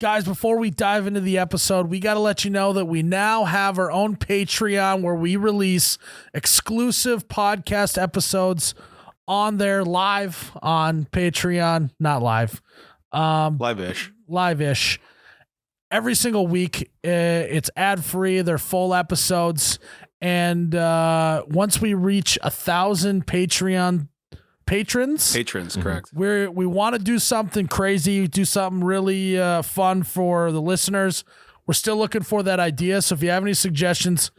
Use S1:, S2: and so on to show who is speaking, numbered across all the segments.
S1: Guys, before we dive into the episode, we got to let you know that we now have our own Patreon where we release exclusive podcast episodes on there live on Patreon. Not live. Live-ish. Every single week. It's ad-free. They're full episodes. And once we reach 1,000 Patreon patrons,
S2: correct.
S1: We want to do something crazy, do something really fun for the listeners. We're still looking for that idea. So if you have any suggestions,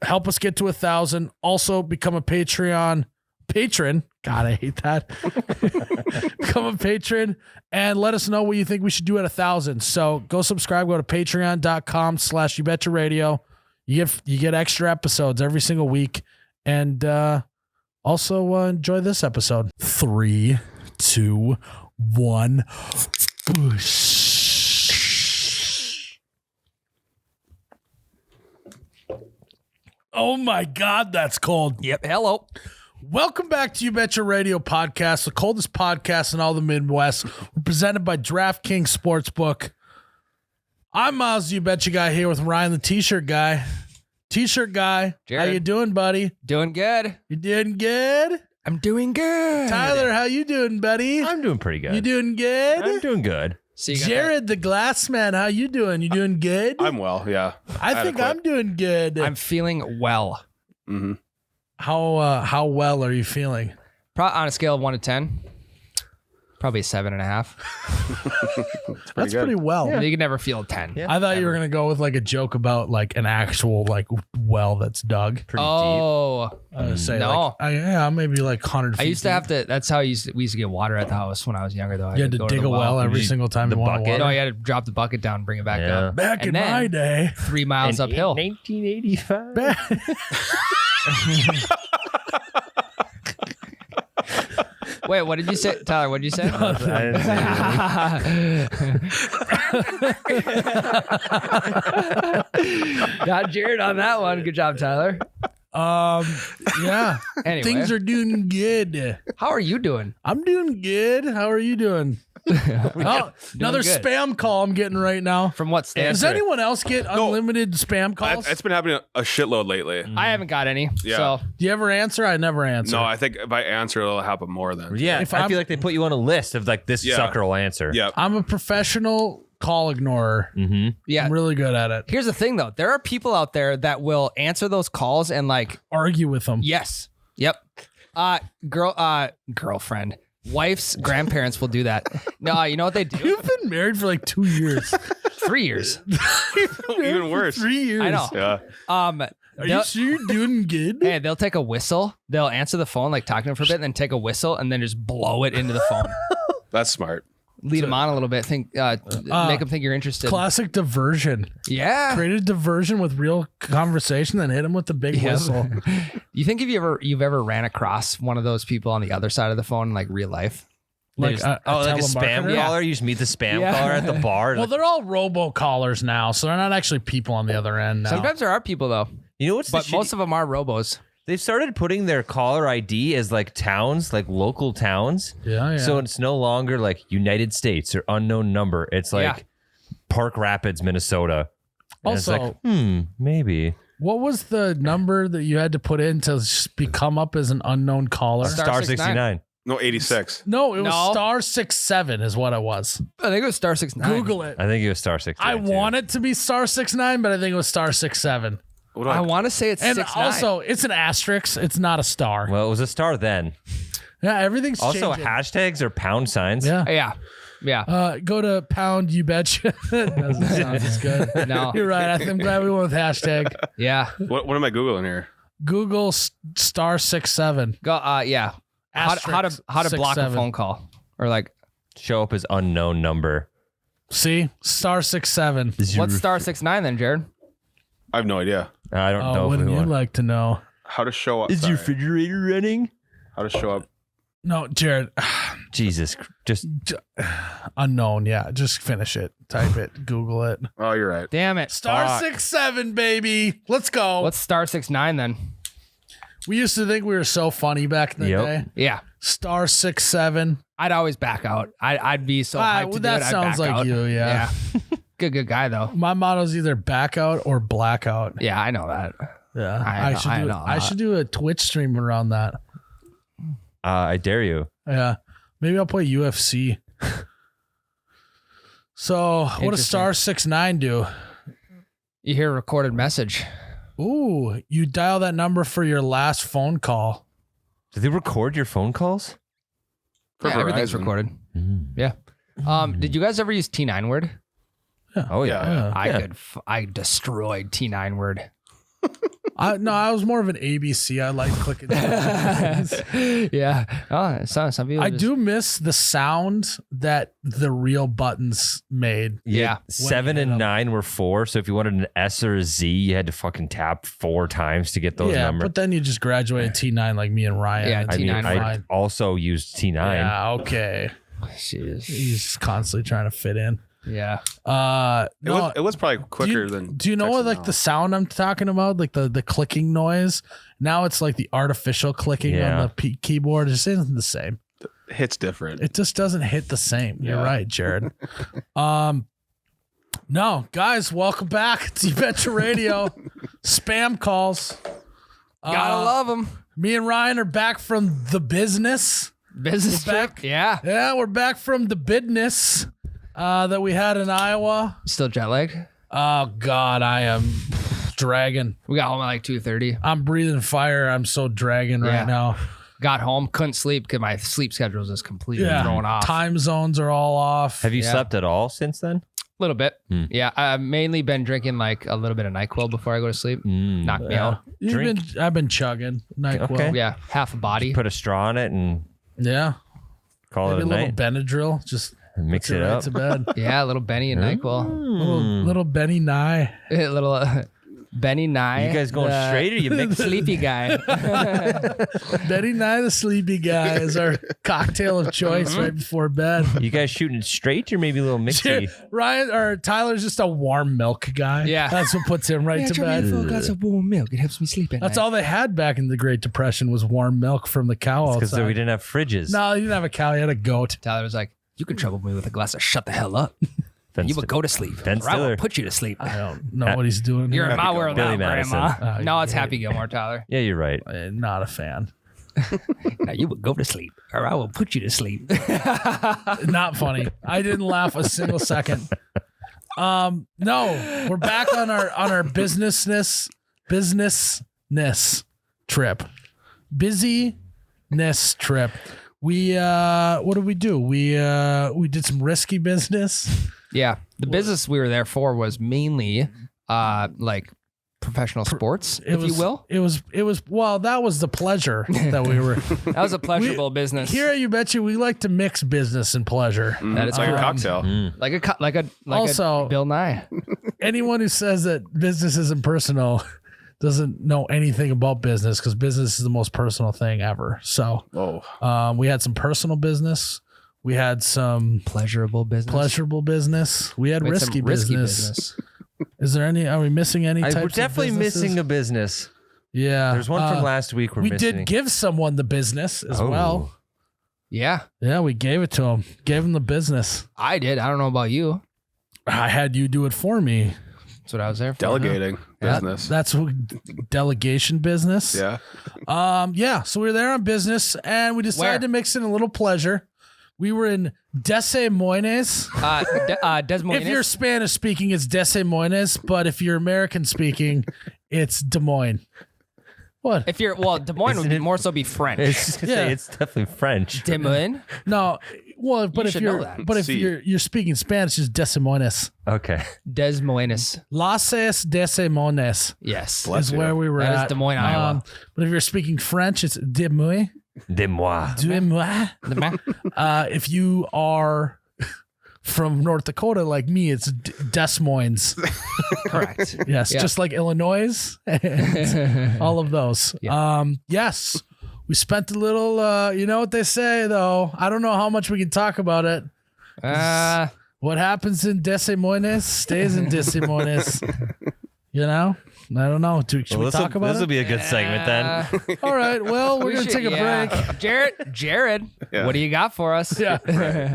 S1: help us get to 1,000. Also become a patron. God, I hate that. Become a patron and let us know what you think we should do at 1,000. So go subscribe. Go to patreon.com/YouBetchaRadio. You get extra episodes every single week. And also enjoy this episode. 3, 2, 1. Boosh. Oh my God, that's cold.
S3: Yep. Hello.
S1: Welcome back to You Betcha Radio Podcast, the coldest podcast in all the Midwest. We're presented by DraftKings Sportsbook. I'm Myles, You Betcha guy, here with Ryan, the T-shirt guy. T-shirt guy,
S3: Jared.
S1: How you doing, buddy?
S3: Doing good.
S1: You doing good?
S3: I'm doing good.
S1: Tyler, how you doing, buddy?
S4: I'm doing pretty good.
S1: You doing good?
S4: I'm doing good.
S3: So you got
S1: Jared, the glass man, how you doing? You doing good?
S2: I'm well, yeah.
S1: I think I'm doing good.
S3: I'm feeling well.
S2: Mm-hmm.
S1: How well are you feeling?
S3: On a scale of 1 to 10, probably a 7.5.
S1: That's pretty well.
S3: You can never feel a 10.
S4: Yeah.
S1: I thought you were gonna go with like a joke about like an actual like well that's dug.
S4: Pretty
S3: Oh,
S1: I would say
S3: No.
S1: like, maybe like 100 feet.
S3: I used to have to. That's how we used to get water at the house when I was younger. Though
S1: You had to
S3: go
S1: dig
S3: the
S1: a well every
S4: You-
S1: single time
S4: the
S1: you wanted
S4: bucket?
S3: No,
S1: water.
S3: you had to drop the bucket down, and bring it back
S4: Yeah.
S3: up.
S1: Back
S3: And
S1: in
S3: then-
S1: my day.
S3: 3 miles
S4: In
S3: uphill.
S4: 1985.
S3: Wait, what did you say, Tyler? What did you say?
S4: I didn't say
S3: Got Jared on that one. Good job, Tyler.
S1: Yeah.
S3: Anyway,
S1: Things are doing good.
S3: how are you doing?
S1: I'm doing good. How are you doing? Oh, another
S3: good.
S1: spam call I'm getting right now.
S3: From what state?
S1: Does anyone else get unlimited spam calls?
S2: It's been happening a shitload lately.
S3: I haven't got any.
S2: Yeah.
S3: So
S1: Do you ever answer? I never answer.
S2: No, I think if I answer, it'll happen more than.
S4: Yeah,
S1: If
S4: I
S1: I'm-
S4: feel like they put you on a list of like this
S2: Yeah.
S4: sucker will answer.
S2: Yeah.
S1: I'm a professional call ignorer.
S4: Mm-hmm.
S3: yeah.
S1: I'm really good at it.
S3: Here's the thing, though. There are people out there that will answer those calls and like,
S1: Argue with them.
S3: yes, yep, girlfriend, wife's grandparents will do that. No, you know what they do?
S1: You've been married for like 2 years.
S3: 3 years.
S2: Even worse.
S1: 3 years.
S3: I know.
S2: Yeah.
S1: Are
S3: They'll-
S1: you sure you're doing good?
S3: Hey, they'll take a whistle. They'll answer the phone, like talking to them for a bit, and then take a whistle and then just blow it into the phone.
S2: That's smart.
S3: Lead them on a little bit. Make them think you're interested.
S1: Classic diversion.
S3: Yeah.
S1: Create a diversion with real conversation, then hit him with the big
S3: Yeah.
S1: whistle.
S3: You think if you've ever ran across one of those people on the other side of the phone in like real life?
S1: Like
S4: like a spam
S1: telemarketer?
S3: Yeah.
S4: caller. You just meet the spam
S3: Yeah.
S4: caller at the bar.
S1: Well,
S4: like,
S1: they're all robocallers now, so they're not actually people on the other end now.
S3: Sometimes there are people though,
S4: you know what's
S3: but most of them are robos.
S4: they've started putting their caller ID as like towns, like local towns.
S1: Yeah.
S4: So it's no longer like United States or unknown number. It's like
S3: Yeah.
S4: Park Rapids, Minnesota. And it's
S1: Also-
S4: like, maybe.
S1: What was the number that you had to put in to become up as an unknown caller?
S3: Star
S4: Star 69.
S2: No, 86.
S1: No, it was
S3: No.
S1: star 67 is what it was.
S3: I think it was star 69.
S1: Google it.
S4: I think it was Star 69.
S1: I want it to be star 69, but I think it was star 67.
S2: What do
S3: I want to say it's
S1: And
S3: 69.
S1: also, it's an asterisk. It's not a star.
S4: Well, it was a star then.
S1: Yeah, everything's
S4: Also,
S1: changing.
S4: hashtags or pound signs.
S1: Yeah.
S3: Yeah.
S1: Go to pound you betcha. Doesn't sound as good.
S3: No.
S1: You're right. I'm glad we went with hashtag.
S3: Yeah.
S2: What am I Googling here?
S1: Google star 67.
S3: Go. Yeah. How to block a
S1: 67.
S3: phone call or like
S4: Show up as unknown number.
S1: See? Star 67.
S3: what's star 69 then, Jared?
S2: I have no idea.
S4: I don't know. if
S1: Wouldn't
S4: we
S1: you
S4: want.
S1: like to know?
S2: How to show up.
S4: Is your
S2: sorry.
S4: refrigerator running?
S2: How to show up.
S1: No, Jared.
S4: Jesus, just
S1: Unknown. Yeah. Just finish it. Type it. Google it.
S2: Oh, you're right.
S3: Damn it.
S1: Star 67, baby. Let's go.
S3: What's star 69 then?
S1: We used to think we were so funny back in the
S4: Yep.
S1: day.
S3: Yeah.
S1: Star 67.
S3: I'd always back out. I'd be so hyped to do
S1: that
S3: it. I'd
S1: sounds
S3: back
S1: like
S3: out.
S1: you, yeah.
S3: Good guy though.
S1: My motto's either back out or blackout.
S3: Yeah, I know that.
S1: Yeah,
S3: I know.
S1: I should do a Twitch stream around that.
S4: I dare you.
S1: Yeah, maybe I'll play UFC. So, what does star 69 do?
S3: You hear a recorded message.
S1: Ooh, you dial that number for your last phone call.
S4: Do they record your phone calls?
S3: Yeah, everything's
S2: Verizon.
S3: recorded. Yeah. Did you guys ever use T9 word?
S4: Oh yeah.
S3: I destroyed T9 word.
S1: I was more of an ABC. I like clicking.
S3: Yeah. Oh, some people.
S1: I do miss the sound that the real buttons made.
S3: Yeah.
S4: 7 and 9 were 4. So if you wanted an S or a Z, you had to fucking tap 4 times to get those numbers.
S1: But then you just graduated T9 like me and Ryan.
S3: Yeah,
S1: and
S3: T9
S4: I also used T9.
S1: Yeah, okay.
S3: Jeez.
S1: He's constantly trying to fit in.
S3: Yeah.
S1: No,
S2: It was probably quicker than.
S1: do you know what
S2: texting
S1: like
S2: now.
S1: the sound I'm talking about, like the clicking noise? Now it's like the artificial clicking on the keyboard. It just isn't the same.
S2: hits different?
S1: It just doesn't hit the same. You're right, Jared. No, guys, welcome back to You Betcha Radio. Spam calls.
S3: Gotta love them.
S1: Me and Ryan are back from the business.
S3: Business
S1: back.
S3: trip. Yeah.
S1: Yeah, we're back from the business that we had in Iowa.
S3: Still jet lagged.
S1: Oh God, I am dragging.
S3: We got home at like 2:30.
S1: I'm breathing fire. I'm so dragging right now.
S3: Got home, couldn't sleep because my sleep schedule was just completely thrown off.
S1: Time zones are all off.
S4: Have you slept at all since then?
S3: A little bit. Yeah, I've mainly been drinking like a little bit of NyQuil before I go to sleep. Knock me out.
S1: I've been chugging NyQuil.
S4: Okay.
S3: Yeah, half a body.
S4: Put a straw in it and
S1: Yeah.
S4: call
S1: Maybe
S4: it
S1: a
S4: a
S1: little
S4: night.
S1: Benadryl. Just
S4: Mix
S1: put
S4: it
S1: right
S4: up.
S1: to bed.
S3: Yeah, a little Benny and NyQuil.
S1: Little Benny Nye.
S3: A little Benny Nye.
S4: You guys going
S3: the
S4: straight or you mix?
S3: sleepy guy?
S1: Benny Nye, the sleepy guy, is our cocktail of choice right before bed.
S4: You guys shooting it straight or maybe a little mixy?
S1: Ryan or Tyler's just a warm milk guy.
S3: Yeah.
S1: That's what puts him right to bed.
S3: glass of warm milk. It helps me sleep at
S1: That's all they had back in the Great Depression was warm milk from the cow
S4: Because
S1: outside.
S4: we didn't have fridges.
S1: No, you didn't have a cow. You had a goat.
S3: Tyler was like, "You can trouble me with a glass of shut the hell up.
S4: Ben
S3: You would go to sleep,
S4: Ben
S3: or I will
S4: Stiller.
S3: put you to sleep."
S1: I don't know what he's doing.
S3: You're
S1: here.
S3: in my world now,
S4: Billy Madison.
S3: Grandma. No, it's Happy Gilmore, Tyler.
S4: Yeah, you're right.
S1: Not a fan.
S3: Now you would go to sleep, or I will put you to sleep.
S1: Not funny. I didn't laugh a single second. No, we're back on our business trip. Busyness trip. We what did we do? We did some risky business.
S3: Yeah, the business we were there for was mainly like professional sports, if you will.
S1: It was well, that was the pleasure that we were
S3: That was a pleasurable business.
S1: here at You Betcha. We like to mix business and pleasure.
S3: That is
S2: It's like a
S3: correct.
S2: cocktail.
S3: like a
S1: Also-
S3: Bill Nye.
S1: Anyone who says that business isn't personal doesn't know anything about business, because business is the most personal thing ever. So
S2: Oh,
S1: we had some personal business. We had some
S3: Pleasurable business.
S1: pleasurable business. We had
S3: We had some
S1: risky business. Is there any? Are we missing any types
S4: We're
S1: of
S4: definitely
S1: businesses?
S4: missing a business.
S1: Yeah.
S4: There's one from last week we're
S1: We
S4: missing.
S1: did give someone the business as
S4: Oh.
S1: well.
S3: Yeah,
S1: Yeah, we gave it to him. Gave him the business.
S3: I did. I don't know about you.
S1: I had you do it for me.
S3: That's what I was there for.
S2: delegating business.
S1: That's what delegation business.
S2: Yeah.
S1: Yeah. So we were there on business, and we decided
S3: Where?
S1: to mix in a little pleasure. We were in Des Moines.
S3: Des Moines.
S1: If you're Spanish speaking, it's Des Moines, but if you're American speaking, it's Des Moines. What?
S3: Des Moines would more so be French.
S4: It's just gonna
S1: Yeah.
S4: say it's definitely French.
S3: Des Moines.
S1: No. Well, but
S3: You
S1: if
S3: should know
S1: you're
S3: that.
S1: but if
S2: See.
S1: you're speaking Spanish, it's Des Moines.
S4: Okay.
S3: Des Moines.
S1: Las Des Moines
S3: Yes.
S2: Bless
S1: is
S2: you.
S1: where we were
S3: That is
S1: at.
S3: Des Moines, Iowa.
S1: But if you're speaking French, it's Des Moines.
S4: De moi.
S1: Des Moines. If you are from North Dakota like me, it's Des Moines.
S3: Correct.
S1: Yes,
S3: Yeah.
S1: just like Illinois and all of those. Yes, we spent a little, you know what they say, though. I don't know how much we can talk about it. What happens in Des Moines stays in Des Moines. You know, I don't know. Should we talk about
S4: this will
S1: it?
S4: be a good segment then.
S1: All right. Well, we're gonna take a break.
S3: Jared,
S2: Yeah.
S3: what do you got for us?
S1: Yeah.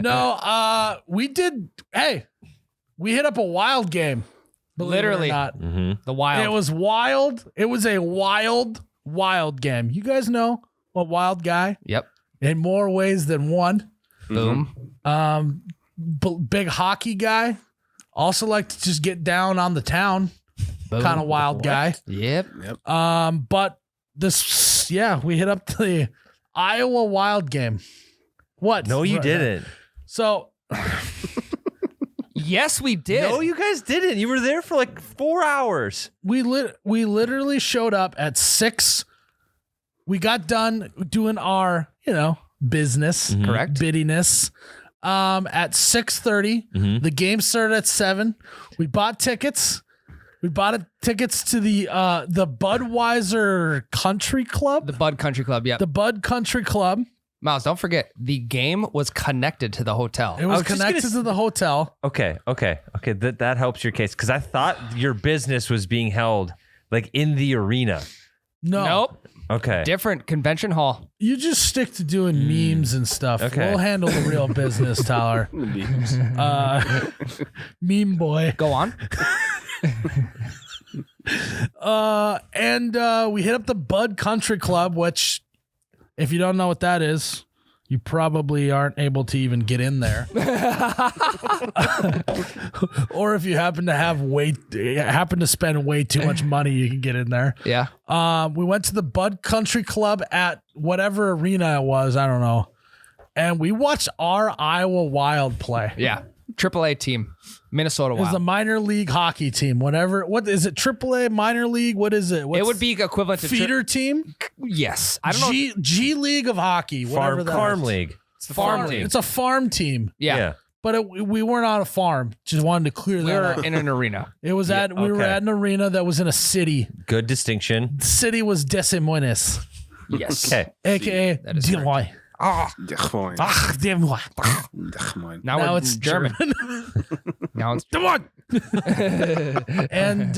S1: No. We did. Hey, we hit up a wild game. believe it or
S3: Literally.
S1: not.
S3: The wild.
S1: It was wild. It was a wild game. You guys know what wild guy
S3: Yep.
S1: in more ways than one.
S3: Boom.
S1: Big hockey guy. Also like to just get down on the town.
S3: Boom.
S1: Kind of wild guy.
S3: Yep.
S1: But this, we hit up the Iowa Wild game. What?
S4: No, you didn't.
S1: So
S3: Yes, we did.
S4: No, you guys didn't. You were there for like 4 hours.
S1: we literally showed up at 6. We got done doing our, business,
S3: Correct.
S1: biddiness. At 6:30, the game started at 7. We bought tickets. We bought tickets to the Budweiser Country Club.
S3: The Bud Country Club. Yep.
S1: The Bud Country Club.
S3: Miles, don't forget, the game was connected to the hotel.
S1: It was
S4: was just
S1: connected
S4: gonna
S1: to the hotel.
S4: Okay. That helps your case because I thought your business was being held like in the arena.
S1: No.
S3: Nope.
S4: Okay.
S3: Different convention hall.
S1: You just stick to doing memes and stuff.
S4: Okay.
S1: We'll handle the real business, Tyler. Meme boy.
S3: Go on.
S1: And we hit up the Bud Country Club, which, if you don't know what that is, you probably aren't able to even get in there. Or if you happen to spend way too much money, you can get in there.
S3: Yeah.
S1: We went to the Bud Country Club at whatever arena it was, I don't know. And we watched our Iowa Wild play.
S3: Yeah. AAA team. Minnesota
S1: It was
S3: Wild.
S1: a minor league hockey team, whatever. What is it? AAA, minor league? What is it?
S3: It would be equivalent to
S1: feeder team?
S3: Yes. I don't know.
S1: G League of hockey, whatever that
S4: Farm
S1: is.
S4: league.
S3: It's the farm league.
S1: It's a farm team,
S3: Yeah.
S1: but we weren't on a farm. Just wanted to clear
S3: We
S1: that
S3: were
S1: up.
S3: in an arena.
S1: It was we were
S4: okay.
S1: at an arena that was in a city.
S4: Good distinction.
S1: The city was Des Moines,
S3: Yes.
S4: Okay.
S1: aka
S3: That is
S1: Des Moines.
S2: Moines.
S1: Des Moines.
S2: Moines.
S3: Now
S1: it's
S3: German. Now it's
S1: Come on. And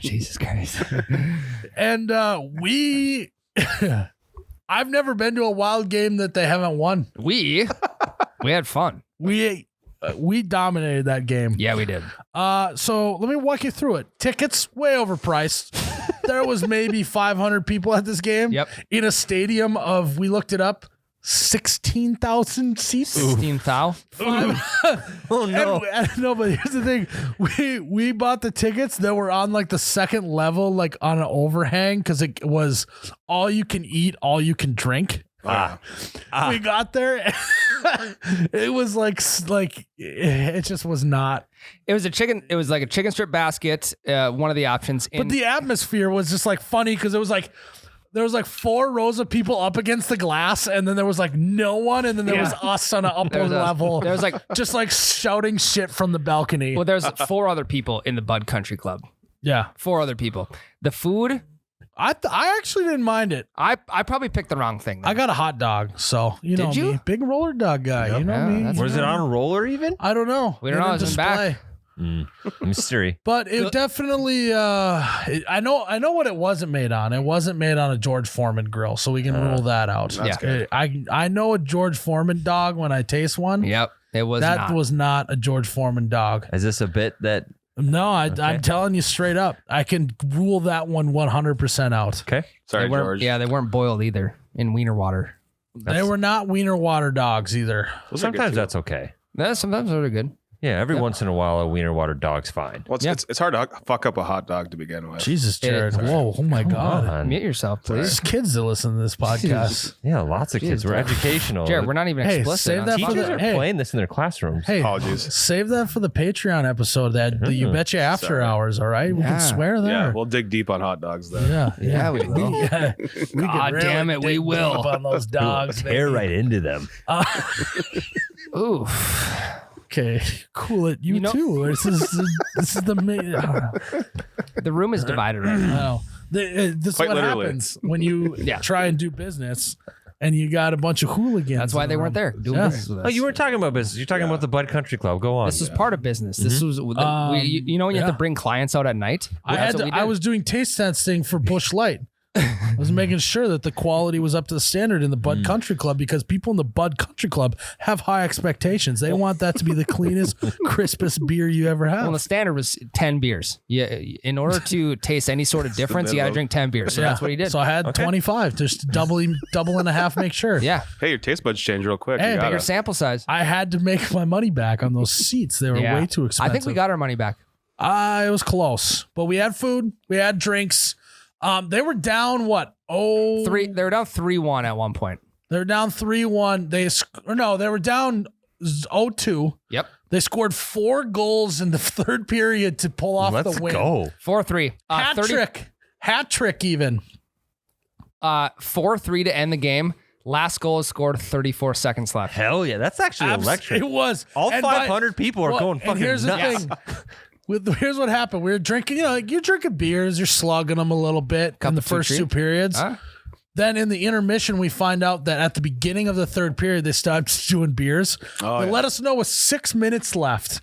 S3: Jesus Christ.
S1: and we I've never been to a Wild game that they haven't won.
S3: We had fun.
S1: We dominated that game.
S3: Yeah, we did.
S1: So let me walk you through it. Tickets way overpriced. There was maybe 500 people at this game.
S3: Yep.
S1: In a stadium of, we looked it up, 16,000 seats.
S3: 16 thou.
S4: Oh no.
S1: No, but here's the thing. We bought the tickets that were on like the second level, like on an overhang, because it was all you can eat, all you can drink. We got there. It was like it just was not.
S3: It was like a chicken strip basket, one of the options.
S1: But the atmosphere was just like funny because it was like there was like 4 rows of people up against the glass, and then there was like no one, and then there was us on an upper level.
S3: There was like
S1: just like shouting shit from the balcony.
S3: well, there's 4 other people in the Bud Country Club.
S1: Yeah,
S3: 4 other people. The food,
S1: I actually didn't mind it.
S3: I probably picked the wrong thing.
S1: I got a hot dog, so you know
S3: Did you?
S1: me, big roller dog guy. You know
S3: Yeah,
S1: me.
S3: that's
S4: Was it on a roller even?
S1: I don't know.
S3: We don't
S1: They
S3: know.
S1: didn't
S3: It's been back.
S1: display.
S4: Mystery.
S1: But it definitely, I know what it wasn't made on. It wasn't made on a George Foreman grill, so we can rule that out.
S3: Yeah.
S2: good.
S1: I know a George Foreman dog when I taste one.
S3: Yep, it was
S1: That
S3: not.
S1: was not a George Foreman dog.
S4: Is this a bit that?
S1: No, I'm telling you straight up. I can rule that one 100% out.
S4: Okay.
S2: Sorry,
S3: they weren't,
S2: George.
S3: yeah, they weren't boiled either in wiener water.
S1: They were not wiener water dogs either.
S2: Those are good
S4: Sometimes
S2: too.
S4: that's okay.
S3: Sometimes they're good.
S4: Yeah, every once in a while, a wiener water dog's fine.
S2: Well, it's hard to fuck up a hot dog to begin with.
S1: Jesus,
S3: It is.
S1: Jared. Whoa, oh my God.
S4: on.
S3: Mute yourself, please.
S1: There's kids that listen to this podcast.
S4: Yeah, lots of kids. We're educational.
S3: Jared, we're not even
S1: Hey,
S3: explicit.
S1: save
S3: on
S1: that for
S3: TV.
S4: Teachers
S1: the-
S4: are
S1: hey.
S4: playing this in their classrooms.
S1: Hey,
S2: Apologies.
S1: save that for the Patreon episode, the You Betcha After
S2: Sorry.
S1: Hours, all right? We
S3: Yeah.
S1: can swear there.
S2: Yeah, we'll dig deep on hot dogs then.
S3: Yeah, we will.
S1: We can
S3: God
S1: really
S3: damn it, we
S1: dig
S3: will.
S1: deep on those dogs.
S4: Tear
S1: baby.
S4: right into them.
S3: Oof.
S1: Okay, cool it. You,
S3: You know-
S1: too. This is the main.
S3: The room is divided right now.
S1: No, this is
S2: Quite
S1: what
S2: literally.
S1: happens when you
S3: Yeah.
S1: try and do business. and you got a bunch of hooligans.
S3: That's why they weren't there. Doing
S1: Yeah.
S3: business with us.
S4: Oh, you weren't talking about business. You're talking about the Bud Country Club. Go on.
S3: This was part of business. This was, you know, when you have to bring clients out at night.
S1: I was doing taste testing for Busch Light. I was making sure that the quality was up to the standard in the Bud Country Club because people in the Bud Country Club have high expectations. They want that to be the cleanest, crispest beer you ever have.
S3: Well, the standard was 10 beers. Yeah, in order to taste any sort of difference, you got to drink 10 beers. So that's what he did.
S1: So I had 25, just double and a half, make sure.
S3: Yeah.
S2: Hey, your taste buds change real quick.
S1: Hey,
S2: You
S3: Bigger
S2: gotta-
S3: sample size.
S1: I had to make my money back on those seats. They were way too expensive.
S3: I think we got our money back.
S1: It was close, but we had food, we had drinks. They were down what?
S3: They were down 3-1 at one point.
S1: They were down 3-1. They were down 0-2.
S3: Yep.
S1: They scored 4 goals in the third period to pull off
S4: Let's
S1: the win.
S4: go.
S3: 4-3.
S1: Hat trick even.
S3: 4-3 to end the game. Last goal is scored 34 seconds left.
S4: Hell yeah. That's actually electric.
S1: It was.
S4: All
S1: And
S4: 500 people are going fucking
S1: here's
S4: nuts.
S1: the thing. Here's what happened. We were drinking, you're drinking beers, you're slugging them a little bit in the first 2 periods.
S3: Huh?
S1: Then in the intermission, we find out that at the beginning of the third period, they stopped doing beers. They let us know with 6 minutes left.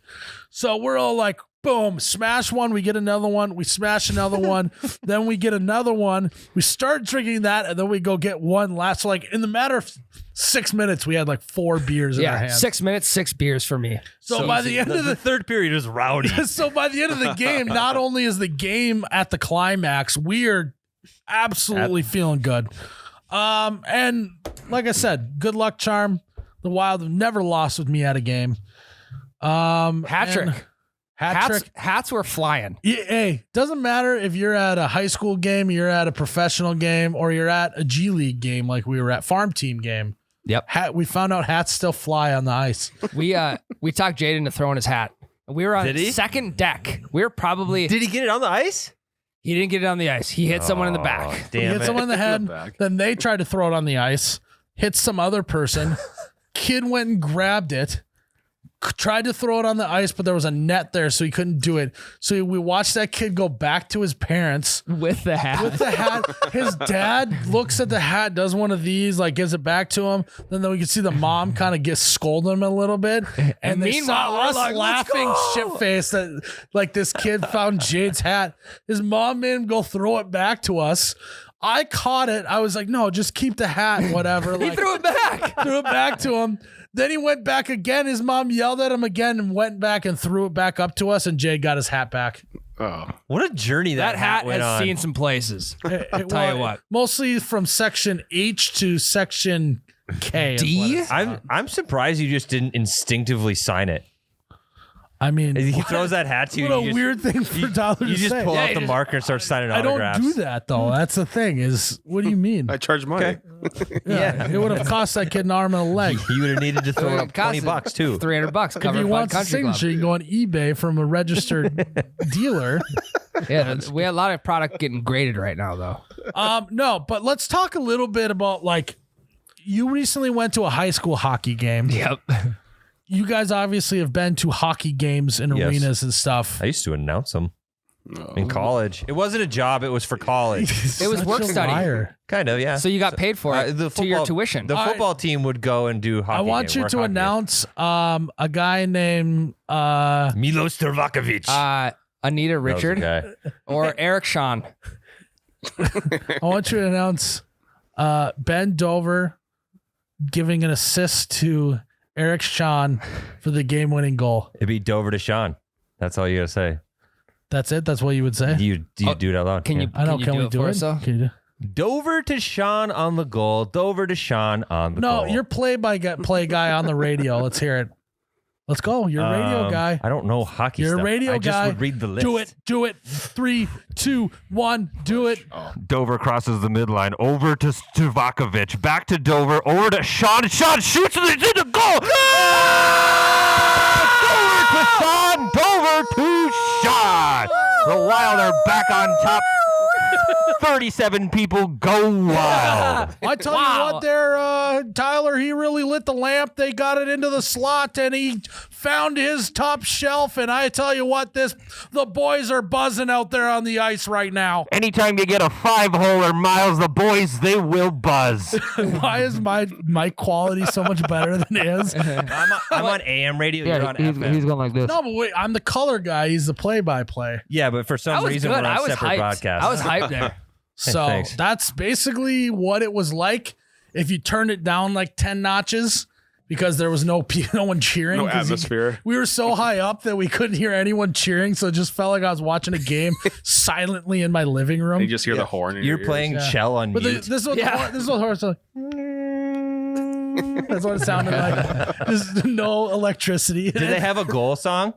S1: So we're all like, boom, smash one. We get another one. We smash another one. Then we get another one. We start drinking that, and then we go get one last. So like in the matter of 6 minutes, we had like 4 beers in our hands.
S3: 6 minutes, 6 beers for me.
S1: So by the end of the
S4: third period was rowdy.
S1: so by the end of the game, not only is the game at the climax, we are absolutely feeling good. And like I said, good luck charm. The Wild have never lost with me at a game.
S3: Hat trick.
S1: Hat trick.
S3: Hats were flying.
S1: Yeah, hey, doesn't matter if you're at a high school game, you're at a professional game, or you're at a G League game like we were at farm team game.
S3: Yep.
S1: We found out hats still fly on the ice.
S3: We talked Jade into throwing his hat. We were on
S4: Did he?
S3: second deck. We were probably.
S4: Did he get it on the ice?
S3: He didn't get it on the ice. He hit someone in the back.
S1: He
S4: Damn
S1: hit
S4: it.
S1: someone in the head.
S2: back.
S1: Then they tried to throw it on the ice. Hit some other person. Kid went and grabbed it. Tried to throw it on the ice, but there was a net there, so he couldn't do it. So we watched that kid go back to his parents
S3: With the hat.
S1: with the hat. His dad looks at the hat, does one of these, like gives it back to him. Then we can see the mom kind of get scolding him a little bit. And they
S3: meanwhile,
S1: saw
S3: we're
S1: us
S3: like, "Let's
S1: laughing
S3: go!"
S1: shit faced that like this kid found Jade's hat. His mom made him go throw it back to us. I caught it. I was like, no, just keep the hat, whatever.
S3: He threw it back.
S1: Threw it back to him. Then he went back again. His mom yelled at him again and went back and threw it back up to us. And Jay got his hat back.
S2: Oh,
S4: What a journey that,
S3: That hat
S4: went
S3: has
S4: on.
S3: seen some places.
S1: Tell
S3: you what.
S1: Mostly from section H to section K. is
S3: D?
S1: what it's-
S4: I'm surprised you just didn't instinctively sign it.
S1: I mean,
S4: He throws that hat to you.
S1: what a
S4: and you
S1: weird thing for Tyler to
S4: You just
S1: say.
S4: pull
S3: Yeah,
S4: out
S3: you
S4: the
S3: just-
S4: marker and start signing
S1: I don't
S4: autographs.
S1: do that though. That's the thing. Is what do you mean?
S2: I charge money.
S1: Yeah, it would have cost that kid an arm and a leg.
S4: You would have needed to throw up $20 too.
S3: $300
S1: If
S3: covered
S1: you
S3: by
S1: want a
S3: Country Club.
S1: signature, you can go on eBay from a registered dealer.
S3: Yeah, we had a lot of product getting graded right now, though.
S1: No, but let's talk a little bit about like you recently went to a high school hockey game.
S3: Yep.
S1: You guys obviously have been to hockey games in
S4: Yes.
S1: arenas and stuff.
S4: I used to announce them in college. It wasn't a job. It was for college.
S3: It was
S1: Such
S3: work
S1: a
S3: study.
S1: liar.
S4: Kind of, yeah.
S3: So you got paid for it to your tuition.
S4: The football team would go and do hockey.
S1: I want you to announce a guy named
S4: Milos Tervakovic.
S3: Anita Richard or Eric Sean.
S1: I want you to announce Ben Dover giving an assist to Eric Sean for the game-winning goal.
S4: It'd be Dover to Sean. That's all you gotta say.
S1: That's it. That's what you would say.
S4: Do you do it out loud?
S3: Can
S4: Yeah.
S3: you?
S1: I know. Can we
S3: it
S1: do
S3: for
S1: it?
S3: us, though?
S1: Can you do?
S4: Dover to Sean on the goal. Dover to Sean on the
S1: No,
S4: goal.
S1: you're play guy on the radio. Let's hear it. Let's go. You're a radio guy.
S4: I don't know hockey
S1: You're
S4: stuff.
S1: a radio
S4: I just
S1: guy.
S4: would read the list.
S1: Do it. Do it. 3, 2, 1. Do it.
S5: Dover crosses the midline over to Stuvakovic, back to Dover, over to Sean. Sean shoots and it's in the goal. Dover to Sean. Dover to Sean. The Wild are back on top. 37 people go Wild.
S1: I tell you what, there, Tyler, he really lit the lamp. They got it into the slot, and he found his top shelf, and I tell you what, the boys are buzzing out there on the ice right now.
S5: Anytime you get a 5-holer, Miles, the boys, they will buzz.
S1: Why is my quality so much better than his?
S4: I'm on AM radio. You're on FM.
S5: He's going like this.
S1: No, but wait, I'm the color guy. He's the play-by-play.
S4: Yeah, but for some reason we're on separate broadcasts.
S3: I was hyped there.
S1: So
S4: Thanks.
S1: that's basically what it was like if you turned it down like 10 notches because there was no one cheering.
S2: No atmosphere.
S1: We were so high up that we couldn't hear anyone cheering, so it just felt like I was watching a game silently in my living room.
S2: You just hear the horn. In
S4: You're
S2: your
S4: playing
S2: ears.
S4: Shell on
S1: But
S4: mute.
S1: this is what this is what horse like. That's what it sounded like. Just no electricity.
S4: Did they have a goal song?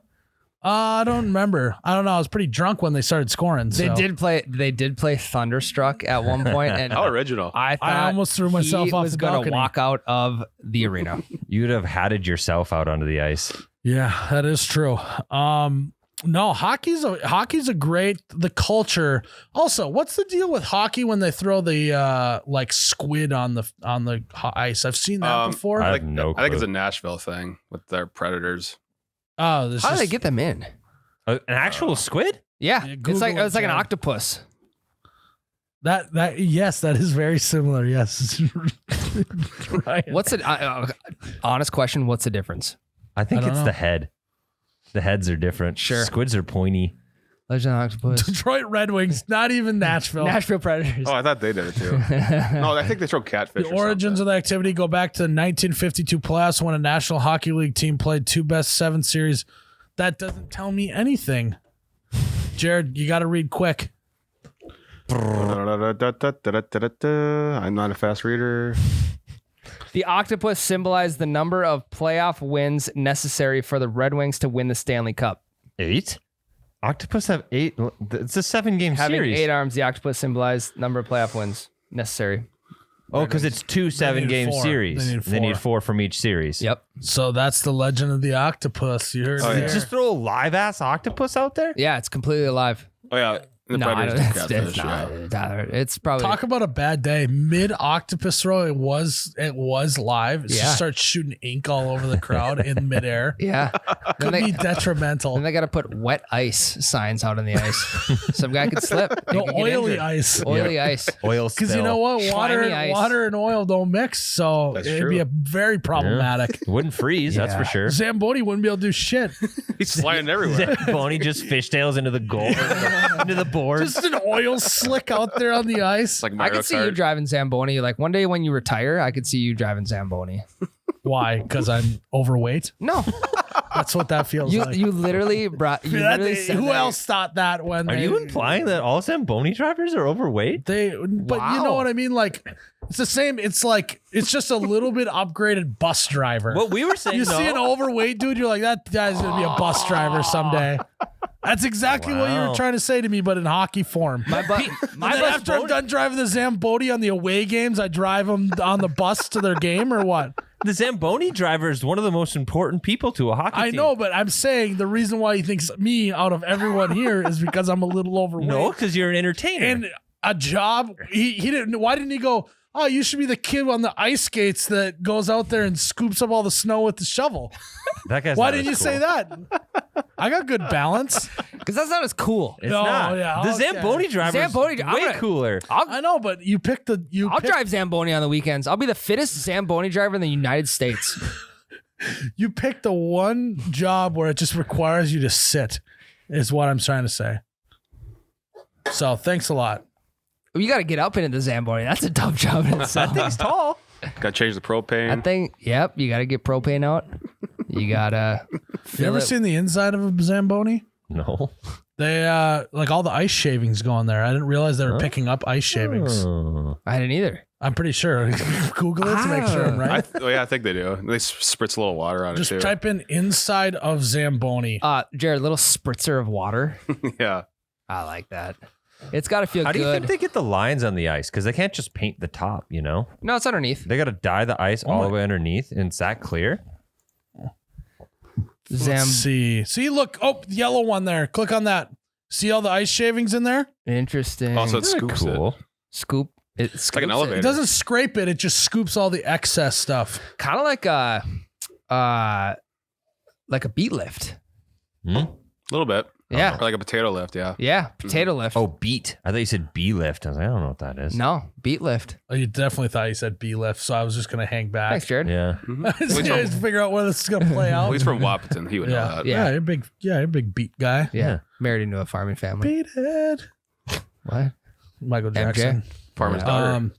S1: I don't remember. I don't know. I was pretty drunk when they started scoring.
S3: They
S1: so.
S3: did play Thunderstruck at one point, and
S2: How original.
S3: I thought
S1: I almost threw myself
S3: he
S1: off
S3: was
S1: the
S3: gonna
S1: balcony.
S3: walk out of the arena.
S4: You would have hatted yourself out onto the ice.
S1: Yeah, that is true. No, hockey's a great the culture. Also, what's the deal with hockey when they throw the like squid on the ice? I've seen that before.
S4: I
S2: I
S4: have
S2: think,
S4: no
S2: I think it's a
S4: clue.
S2: Nashville thing with their Predators.
S1: Oh, this
S3: How do
S1: is
S3: they get them in?
S4: An actual squid?
S3: Yeah,
S1: Yeah,
S3: it's like
S1: Google
S3: it's like an
S1: it,
S3: octopus.
S1: that yes, that is very similar. Yes, right.
S3: What's it? Honest question. What's the difference?
S4: I think
S1: I don't
S4: it's
S1: know.
S4: the head. The heads are different.
S3: Sure.
S4: Squids are pointy.
S3: Legend of Octopus.
S1: Detroit Red Wings, not even Nashville.
S3: Nashville Predators.
S2: Oh, I thought they did it too. No, I think they throw catfish.
S1: The origins of the activity go back to the 1952 playoffs when a National Hockey League team played two best-7 series. That doesn't tell me anything. Jared, you got to read quick.
S2: I'm not a fast reader.
S3: The octopus symbolized the number of playoff wins necessary for the Red Wings to win the Stanley Cup.
S4: 8? Octopus have 8. It's a 7-game
S3: Having
S4: series.
S3: 8 arms, the octopus symbolized number of playoff wins necessary.
S4: Oh, because it's 2 7-game
S1: 4.
S4: series.
S1: They need
S4: 4 from each series.
S3: Yep.
S1: So that's the legend of the octopus. You heard
S2: Oh,
S1: it
S2: yeah.
S1: there.
S4: Just throw a live ass octopus out there?
S3: Yeah, it's completely alive.
S2: Oh yeah, the
S3: No,
S2: Predators do catfish.
S3: it's
S2: Yeah.
S3: not. It's probably
S1: Talk about a bad day. Mid octopus throw, it was live. It
S3: Yeah.
S1: just starts shooting ink all over the crowd in midair.
S3: yeah.
S1: Could
S3: then,
S1: be
S3: they,
S1: detrimental.
S3: then they got to put wet ice signs out on the ice. Some guy could slip. They
S1: No
S3: could get
S1: oily
S3: injured.
S1: ice.
S3: Oily ice.
S4: Oil
S1: Because you know what?
S3: Slimy ice.
S1: Water and oil don't mix, so
S2: That's
S1: it'd
S2: true.
S1: be a very problematic.
S4: Wouldn't freeze, that's for sure.
S1: Zamboni wouldn't be able to do shit.
S2: He's flying everywhere.
S4: Boney just fishtails into the goal, into the boards.
S1: Just an oil slick out there on the ice.
S2: It's like
S3: I
S2: Mario
S3: could see you
S2: Kart.
S3: driving Zamboni. Like one day when you retire, I could see you driving Zamboni.
S1: Why? Because I'm overweight.
S3: No,
S1: That's what that feels
S3: you
S1: like.
S3: you literally brought. You
S1: That-
S3: literally said
S1: who
S3: that.
S1: else thought that when
S4: Are
S1: they,
S4: you implying that all Zamboni drivers are overweight?
S1: They, but you
S3: Wow.
S1: know what I mean? Like, it's the same. It's like, it's just a little bit upgraded bus driver.
S4: What we were saying,
S1: You see an overweight dude, you're like, that guy's going to be a bus driver someday. That's exactly what you were
S4: Wow.
S1: trying to say to me, but in hockey form.
S3: My
S1: And then after I'm done driving the Zamboni on the away games, I drive them on the bus to their game or what?
S4: the Zamboni driver is one of the most important people to a hockey team.
S1: I know, but I'm saying the reason why he thinks me out of everyone here is because I'm a little overweight.
S4: No, because you're an entertainer.
S1: And a job, he didn't, why didn't he go, oh, you should be the kid on the ice skates that goes out there and scoops up all the snow with the shovel?
S4: that guy's
S1: Why
S4: not
S1: didn't
S4: as
S1: you say
S4: cool.
S1: that? I got good balance.
S3: because that's not as cool.
S4: It's
S1: No,
S4: not.
S1: yeah,
S4: the
S1: okay.
S4: Zamboni driver is
S3: Zamboni- I'm
S4: way
S3: gonna-
S4: cooler.
S1: I know, but you picked the,
S3: I'll drive Zamboni on the weekends. I'll be the fittest Zamboni driver in the United States.
S1: You picked the one job where it just requires you to sit, is what I'm trying to say. So thanks a lot.
S3: You got to get up into the Zamboni. That's a tough job in itself.
S4: That thing's tall.
S2: Got to change the propane.
S3: That thing, yep. You got to get propane out. You got to
S1: You
S3: fill
S1: ever
S3: it.
S1: seen the inside of a Zamboni?
S4: No.
S1: They, like all the ice shavings go on there. I didn't realize they were picking up ice shavings.
S4: Oh.
S3: I didn't either.
S1: I'm pretty sure. Google it to make sure I'm right.
S2: I think they do. They spritz a little water on
S1: Just
S2: it too.
S1: type in inside of Zamboni.
S3: Jared, little spritzer of water.
S2: Yeah.
S3: I like that. It's got to feel
S4: How do you
S3: good.
S4: think they get the lines on the ice? Because they can't just paint the top, you know?
S3: No, it's underneath.
S4: They got to dye the ice all the way underneath, and it's that clear.
S1: Let's see. See, look. Oh, the yellow one there. Click on that. See all the ice shavings in there?
S3: Interesting.
S2: Also, it scoops it.
S4: Cool.
S3: Scoop.
S2: It's like an elevator.
S1: It doesn't scrape it. It just scoops all the excess stuff.
S3: Kind of like like a beet lift.
S2: A little bit.
S3: Yeah.
S2: Or like a potato lift, yeah.
S3: Yeah, potato lift.
S4: Oh, beat. I thought you said bee lift. I was like, I don't know what that is.
S3: No, beet lift.
S1: Oh, you definitely thought you said B lift, so I was just gonna hang back.
S3: Thanks, Jared.
S4: Yeah.
S1: I was trying to figure out where this is gonna play out.
S2: Well, he's from Wahpeton. He would know
S1: Yeah,
S2: that.
S3: Yeah.
S1: you're a big beat guy.
S3: Yeah. Married into a farming family.
S1: Beat head.
S3: What?
S1: Michael Jackson.
S2: Farmer's daughter.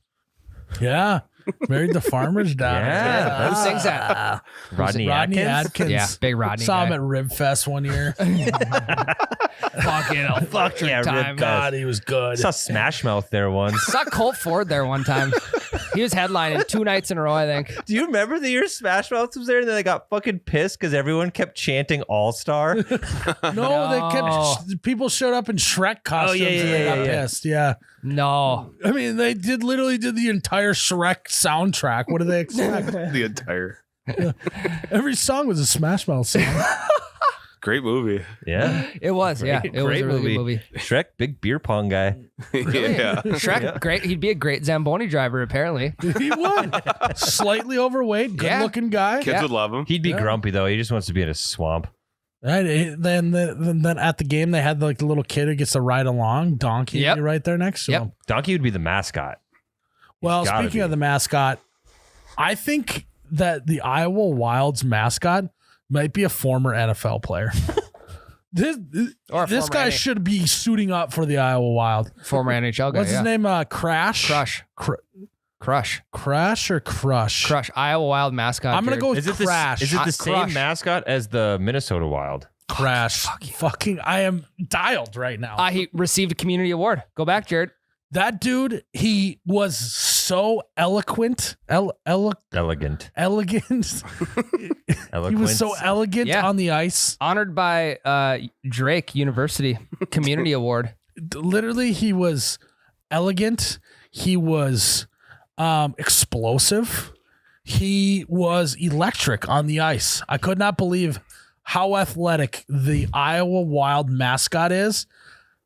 S1: Yeah, married the farmer's daughter.
S4: Yeah,
S3: Who sings that?
S4: Rodney
S1: Rodney
S4: Atkins?
S1: Atkins.
S3: Yeah, big Rodney
S1: Saw him
S3: guy.
S1: at Rib Fest one year.
S3: Fucking hell. Fuck
S4: Yeah, Rib
S3: time.
S4: Fest.
S1: God, he was good.
S4: I saw Smash Mouth there once.
S3: Saw Colt Ford there one time. He was headlining 2 nights in a row, I think.
S4: Do you remember the year Smash Mouth was there and then they got fucking pissed because everyone kept chanting All Star?
S1: No, they kept people showed up in Shrek costumes
S4: yeah,
S1: and they
S4: yeah,
S1: got
S4: yeah.
S1: pissed. Yeah.
S3: No.
S1: I mean, they literally did the entire Shrek soundtrack. What do they expect?
S2: The entire.
S1: Every song was a Smash Mouth song.
S2: Great movie.
S4: Yeah.
S3: It was, yeah. It was
S4: Great
S3: a really good movie.
S4: Shrek, big beer pong guy.
S2: Yeah.
S3: Shrek, great. He'd be a great Zamboni driver, apparently.
S1: He would. Slightly overweight, good-looking guy.
S2: Kids
S3: Yeah.
S2: would love him.
S4: He'd be grumpy though. He just wants to be in a swamp.
S1: Right. Then at the game they had like the little kid who gets to ride along, Donkey,
S3: Yep.
S1: right there next to
S3: Yep.
S1: him.
S4: Donkey would be the mascot.
S1: Well,
S4: gotta
S1: speaking
S4: be.
S1: of the mascot, I think that the Iowa Wild's mascot might be a former NFL player. This
S3: Or a
S1: this
S3: former
S1: guy
S3: NH
S1: should be suiting up for the Iowa Wild.
S3: Former NHL guy.
S1: What's
S3: yeah.
S1: his name? Crash?
S3: Crush.
S1: Crash or Crush?
S3: Crush. Iowa Wild mascot.
S1: I'm going to
S3: Jared.
S1: go
S4: Is
S1: with
S4: it
S1: Crash.
S4: the, is it the same
S3: Crush.
S4: mascot as the Minnesota Wild?
S1: Crash. Fucking, I am dialed right now.
S3: He received a community award. Go back, Jared.
S1: That dude, he was so eloquent.
S4: Elegant.
S1: Elegant. He was so elegant
S3: Yeah.
S1: on the ice.
S3: Honored by Drake University Community Award.
S1: Literally, he was elegant. He was explosive. He was electric on the ice. I could not believe how athletic the Iowa Wild mascot is.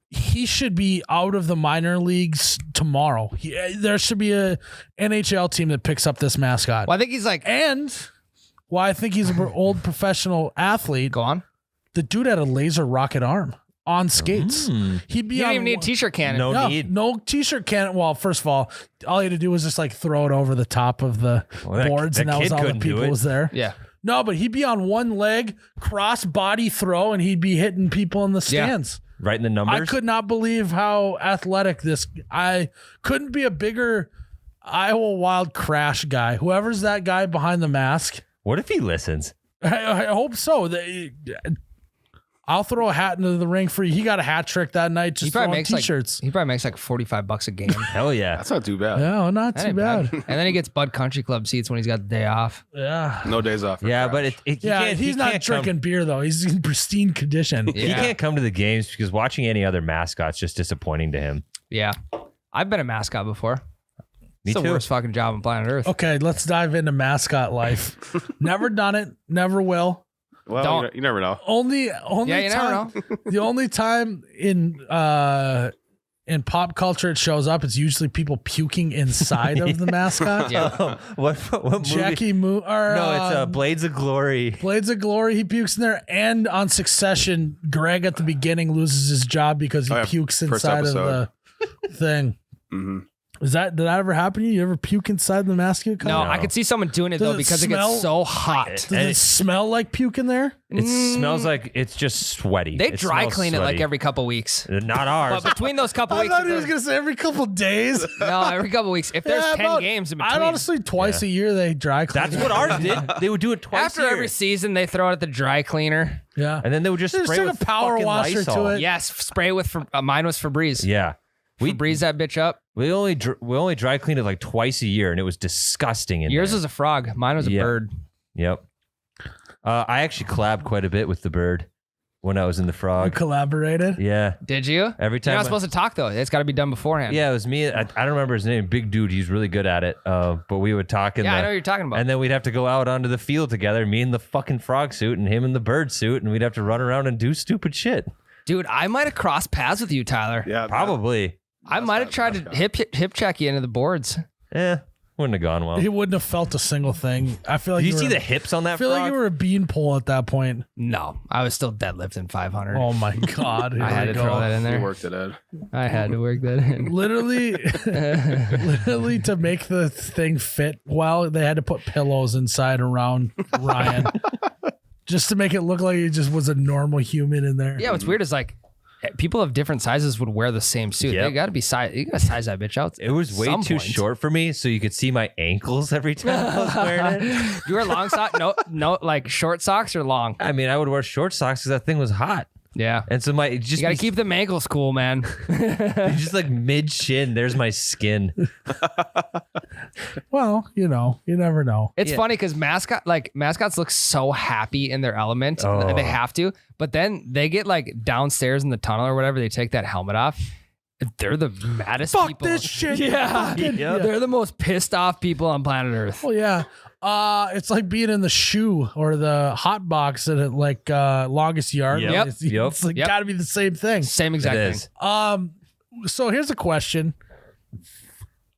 S1: He should be out of the minor leagues tomorrow. There should be a NHL team that picks up this mascot.
S3: Well, I think he's like,
S1: And I think he's an old professional athlete.
S3: go on.
S1: The dude had a laser rocket arm on skates. He'd be
S3: You don't
S1: on
S3: even need a t-shirt cannon.
S4: No need.
S1: no t-shirt cannon. Well, first of all you had to do was just like throw it over the top of the
S4: Well, that-
S1: boards, and
S4: that
S1: that was
S4: kid
S1: all the
S4: couldn't do
S1: people
S4: it.
S1: was there.
S3: Yeah.
S1: No, but he'd be on one leg, cross body throw, and he'd be hitting people in the stands.
S4: Right in the numbers.
S1: I could not believe how athletic this. I couldn't be a bigger Iowa Wild Crash guy. Whoever's that guy behind the mask,
S4: What if he listens?
S1: I hope so. I'll throw a hat into the ring for you. He got a hat trick that night. Just throwing t-shirts.
S3: He probably makes like $45 a game.
S4: Hell yeah.
S2: That's not too bad.
S1: No, not
S3: That
S1: too
S3: ain't
S1: bad.
S3: And then he gets Bud Country Club seats when he's got the day off.
S1: Yeah.
S2: No days off. for
S4: Yeah,
S2: Crash.
S4: but
S1: He's not drinking beer though. He's in pristine condition.
S4: He
S3: Yeah.
S4: can't come to the games because watching any other mascot's just disappointing to him.
S3: Yeah. I've been a mascot before.
S4: Me
S3: It's the
S4: too.
S3: worst fucking job on planet Earth.
S1: Okay, let's dive into mascot life. Never done it. Never will.
S2: Well,
S3: Don't.
S2: you never know.
S1: Only
S3: Yeah, you never
S1: time.
S3: know.
S1: The only time in pop culture it shows up, it's usually people puking inside of the mascot.
S3: Yeah.
S4: what movie?
S1: Jackie Moo or
S4: No, it's Blades of Glory.
S1: Blades of Glory. He pukes in there, and on Succession, Greg at the beginning loses his job because he
S2: Oh, yeah.
S1: pukes
S2: First
S1: inside of the thing.
S2: hmm
S1: Did that ever happen to you? You ever puke inside the mascot?
S3: No,
S4: No.
S3: I could see someone doing it
S1: Does
S3: though
S1: it
S3: because it
S1: smell-
S3: gets so hot.
S1: Does
S4: And
S1: it
S4: it-
S1: smell like puke in there?
S4: It smells like it's just sweaty.
S3: They
S4: It
S3: dry
S4: smells
S3: clean it like
S4: sweaty.
S3: every couple weeks.
S4: Not ours.
S3: But between those couple
S1: I
S3: weeks,
S1: thought he was going to say every couple days.
S3: no, every couple weeks. If there's 10 games in between,
S1: I'd honestly twice a year they dry clean.
S4: That's
S1: it.
S4: what ours did. They would do it twice
S3: after
S4: a year.
S3: every season, they throw it at the dry cleaner.
S1: Yeah.
S4: And then they would just
S1: Just
S4: spray
S1: took
S4: with
S1: a power
S4: fucking
S1: washer
S4: Lysol.
S1: to it.
S3: Yes, spray with mine was Febreze.
S4: Yeah. We
S3: Febreze that bitch up.
S4: we only dry cleaned it like twice a year, and it was disgusting. In
S3: Yours
S4: there.
S3: was a frog. Mine was a
S4: Yeah.
S3: bird.
S4: Yep. I actually collabed quite a bit with the bird when I was in the
S1: You
S4: frog.
S1: collaborated.
S4: Yeah.
S3: Did you?
S4: Every time.
S3: You're not supposed to talk though. It's got to be done beforehand.
S4: Yeah, it was me. I don't remember his name. Big dude. He's really good at it. But we would talk in
S3: Yeah,
S4: the.
S3: I know what you're talking about.
S4: And then we'd have to go out onto the field together, me in the fucking frog suit and him in the bird suit, and we'd have to run around and do stupid shit.
S3: Dude, I might have crossed paths with you, Tyler.
S2: Yeah,
S4: Probably.
S3: I might have tried to hip check you into the boards.
S4: Yeah. Wouldn't have gone well.
S1: He wouldn't have felt a single thing. I feel like
S4: Do you see the hips on that
S1: I feel like
S4: frog?
S1: you were a beanpole at that point.
S3: No, I was still deadlifting 500.
S1: Oh my God. Here
S3: I had
S1: we
S3: to
S1: go.
S3: throw that in
S2: You
S3: there.
S2: worked it in.
S3: I had to work that in.
S1: Literally to make the thing fit well, they had to put pillows inside around Ryan just to make it look like he just was a normal human in there.
S3: Yeah, what's weird is like people of different sizes would wear the same suit.
S4: Yep.
S3: They got to be size. You got to size that bitch out.
S4: It was way
S3: Some
S4: too
S3: point.
S4: short for me, so you could see my ankles every time I was wearing it.
S3: You wear long socks? No, like short socks or long?
S4: I mean, I would wear short socks because that thing was hot.
S3: Yeah.
S4: And so my just
S3: You got to keep them ankles cool, man.
S4: just like mid shin. There's my skin.
S1: Well, you never know.
S3: It's
S4: Yeah.
S3: funny because mascots look so happy in their element.
S4: Oh.
S3: They have to, but then they get like downstairs in the tunnel or whatever. They take that helmet off. They're the maddest
S1: Fuck
S3: people.
S1: this shit.
S3: Yeah.
S1: Fucking-
S4: Yep.
S3: They're the most pissed off people on planet Earth.
S1: Well, yeah. It's like being in the shoe or the hot box at like longest yard.
S4: Yep.
S1: It's like
S3: Yep.
S1: got to be the same thing.
S3: Same
S4: It
S3: exact
S4: is.
S3: thing.
S1: So here's a question.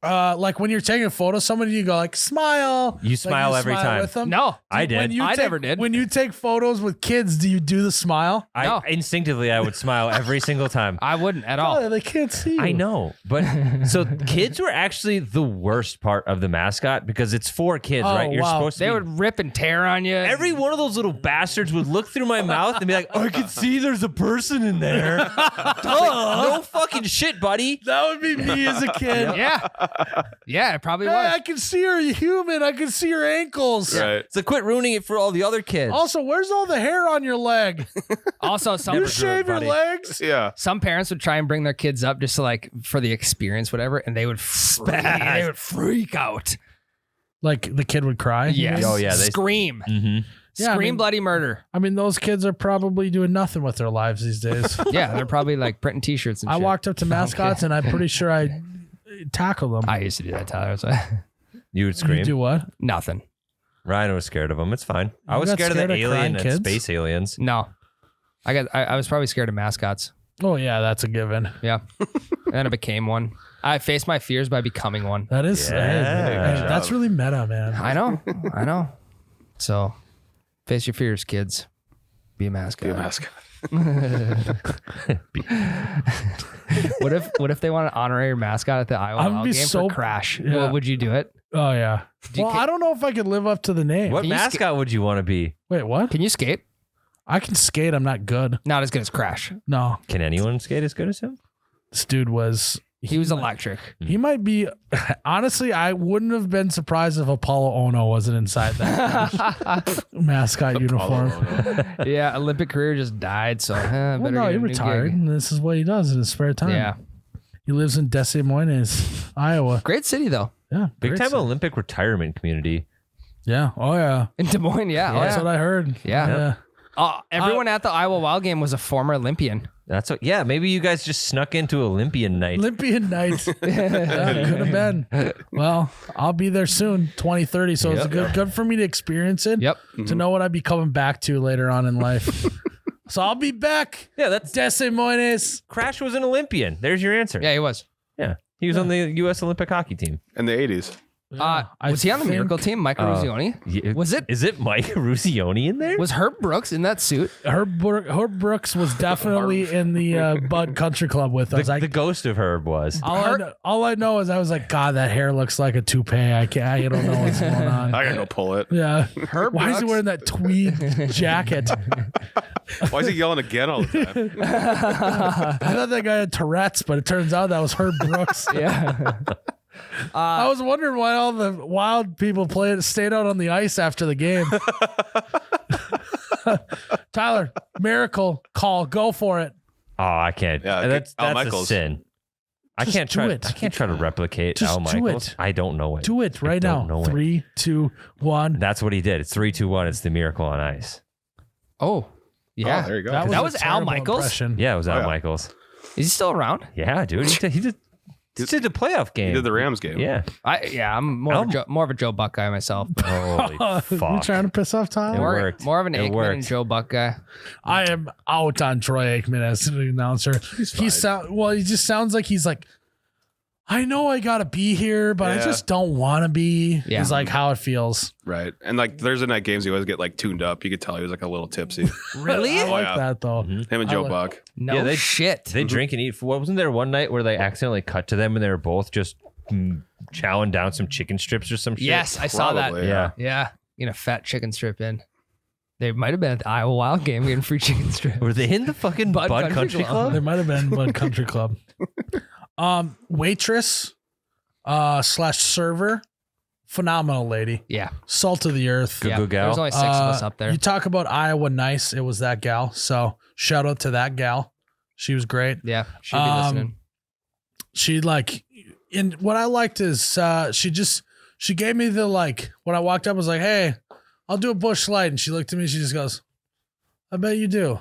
S1: Like when you're taking a photo, somebody you go like smile.
S4: You
S1: Like,
S4: smile every time.
S1: with them.
S3: No,
S4: I did.
S1: When you
S3: I
S1: take-
S3: never did.
S1: When you take photos with kids, do you do the smile?
S3: No.
S4: Instinctively I would smile every single time.
S3: I wouldn't at all.
S1: Oh, they can't see you.
S4: I know, but so kids were actually the worst part of the mascot because it's for kids,
S1: Oh,
S4: right? You're
S1: wow.
S4: supposed to.
S3: They
S4: be-
S3: would rip and tear on you.
S4: Every one of those little bastards would look through my mouth and be like, "I can see there's a person in there." Like, no fucking shit, buddy.
S1: That would be me as a kid.
S3: Yeah, it probably
S1: Hey,
S3: was.
S1: I can see you're human. I can see your ankles.
S2: Right.
S4: So quit ruining it for all the other kids.
S1: Also, where's all the hair on your leg?
S3: Also,
S1: You
S3: some
S4: do it,
S1: shave your
S4: buddy.
S1: legs?
S2: Yeah.
S3: some parents would try and bring their kids up just to like for the experience, whatever, and they would freak out.
S1: Like the kid would cry?
S3: Yes.
S4: Oh, yeah, they-
S3: Scream.
S4: Mm-hmm.
S1: Yeah, I
S3: Scream
S1: mean-
S3: bloody murder.
S1: I mean, those kids are probably doing nothing with their lives these days.
S3: Yeah, they're probably like printing t-shirts and
S1: I
S3: shit.
S1: walked up to mascots and I'm pretty sure I tackled them.
S3: I used to do that, Tyler. So
S4: You would
S1: You
S4: scream.
S1: do what?
S3: nothing.
S4: Ryan was scared of them. It's fine. I
S1: You
S4: was
S1: got
S4: scared of
S1: scared
S4: the
S1: of
S4: alien
S1: crying
S4: and
S1: kids?
S4: space aliens.
S3: No. I was probably scared of mascots.
S1: Oh, yeah, that's a given.
S3: Yeah. And then I became one. I faced my fears by becoming one.
S1: That is,
S4: Yeah.
S1: hey, that's really meta, man.
S3: I know. So face your fears, kids. Be a mascot.
S2: Be a mascot.
S3: What if they want an honorary mascot at the Iowa
S1: I'm
S3: Wild
S1: be
S3: game
S1: so-
S3: for Crash?
S1: yeah.
S3: Well, would you do it?
S1: Oh, yeah.
S3: you
S1: Well,
S3: ca-
S1: I don't know if I could live up to the name.
S4: What
S3: Can you
S4: mascot would you want to be?
S1: Wait, what?
S3: Can you skate?
S1: I can skate. I'm not good.
S3: Not as good as Crash.
S1: No,
S4: Can anyone skate as good as him?
S1: this dude was.
S3: He was electric.
S1: He might be. Honestly, I wouldn't have been surprised if Apollo Ono wasn't inside that mascot uniform.
S3: Yeah, Olympic career just died. So better
S1: Well, no,
S3: get
S1: he
S3: a new
S1: retired,
S3: gig.
S1: and this is what he does in his spare time.
S3: Yeah,
S1: He lives in Des Moines, Iowa.
S3: great city though.
S1: Yeah,
S4: Big
S1: great
S4: time
S1: city.
S4: Olympic retirement community.
S1: Yeah. Oh yeah.
S3: In Des Moines. Yeah, oh,
S1: That's
S3: yeah.
S1: what I heard.
S3: Yeah. Everyone at the Iowa Wild game was a former Olympian.
S4: That's what. Yeah, maybe you guys just snuck into Olympian night.
S1: Olympian night. Could have been. Well, I'll be there soon, 2030. So it's good for me to experience it.
S3: Yep.
S1: To know what I'd be coming back to later on in life. So I'll be back.
S4: Yeah, that's
S1: Des Moines.
S4: Crash was an Olympian. There's your answer.
S3: Yeah, he was.
S4: Yeah. He was on the U.S. Olympic hockey team.
S2: In the 80s.
S3: Was he on the Miracle team? Mike Ruzioni? Was it?
S4: Is it Mike Ruzioni in there?
S3: Was Herb Brooks in that suit?
S1: Herb Brooks was definitely in the Bud Country Club with us.
S4: the ghost of Herb was.
S1: All I know is I was like, God, that hair looks like a toupee. I don't know what's going on.
S2: I gotta go pull it.
S1: Yeah.
S3: Herb
S1: Why is he
S3: Brooks?
S1: wearing that tweed jacket?
S2: Why is he yelling again all the time?
S1: I thought that guy had Tourette's, but it turns out that was Herb Brooks.
S3: Yeah.
S1: I was wondering why all the Wild people stayed out on the ice after the game. Tyler, miracle call, go for it.
S4: Oh, I can't.
S2: Yeah,
S4: that's
S2: Al
S4: a
S2: Michaels.
S4: sin. I
S1: Just
S4: can't
S1: do
S4: try.
S1: it.
S4: I can't try to replicate
S1: Just
S4: Al
S1: do
S4: Michaels.
S1: it.
S4: I don't know it.
S1: Do it right
S4: I don't
S1: now.
S4: know it.
S1: 3, 2, 1.
S4: That's what he did. It's 3, 2, 1. It's the Miracle on Ice.
S3: Oh, yeah.
S2: Oh, there you go.
S3: That
S1: a
S3: was Al
S1: terrible
S3: Michaels?
S1: impression.
S4: Yeah, it was Al
S2: yeah.
S4: Michaels.
S3: Is he still around?
S4: Yeah, dude. He did the playoff game.
S2: He did the Rams game.
S4: Yeah.
S3: I'm more of a Joe Buck guy myself.
S4: Holy
S1: You
S4: fuck.
S1: trying to piss off Tyler?
S4: It worked.
S3: More of an
S4: It
S3: Aikman
S4: worked.
S3: and Joe Buck guy.
S1: I am out on Troy Aikman as an announcer. He just sounds like he's like, I know I gotta be here, but I
S2: Yeah.
S1: just don't want to be.
S3: Yeah.
S1: Is like how it feels.
S2: Right. And like Thursday night games, he always get like tuned up. You could tell he was like a little tipsy.
S3: Really?
S1: I like
S2: yeah.
S1: that though.
S2: Him and Joe
S1: like-
S2: Buck.
S3: No
S4: Yeah, they-
S3: shit.
S4: They drink and eat. What wasn't there one night where they accidentally cut to them and they were both just chowing down some chicken strips or some shit?
S3: Yes, I saw that.
S2: Probably,
S4: Yeah.
S3: Yeah, a fat chicken strip in. They might have been at the Iowa Wild game getting free chicken strips.
S4: Were they in the fucking
S3: Bud
S4: Bud
S3: Country
S4: Country
S3: Club?
S4: Club?
S1: They might have been Bud Country Club. Waitress / server, phenomenal lady,
S3: Yeah,
S1: salt of the earth.
S4: Good,
S3: yeah.
S4: good gal.
S3: There was only 6 of us up there.
S1: You talk about Iowa nice. It was that gal. So shout out to that gal. She was great.
S3: Yeah, she'd be listening.
S1: She like, and what I liked is she gave me the like, when I walked up, I was like, hey, I'll do a Busch Light. And she looked at me, she just goes, I bet you do.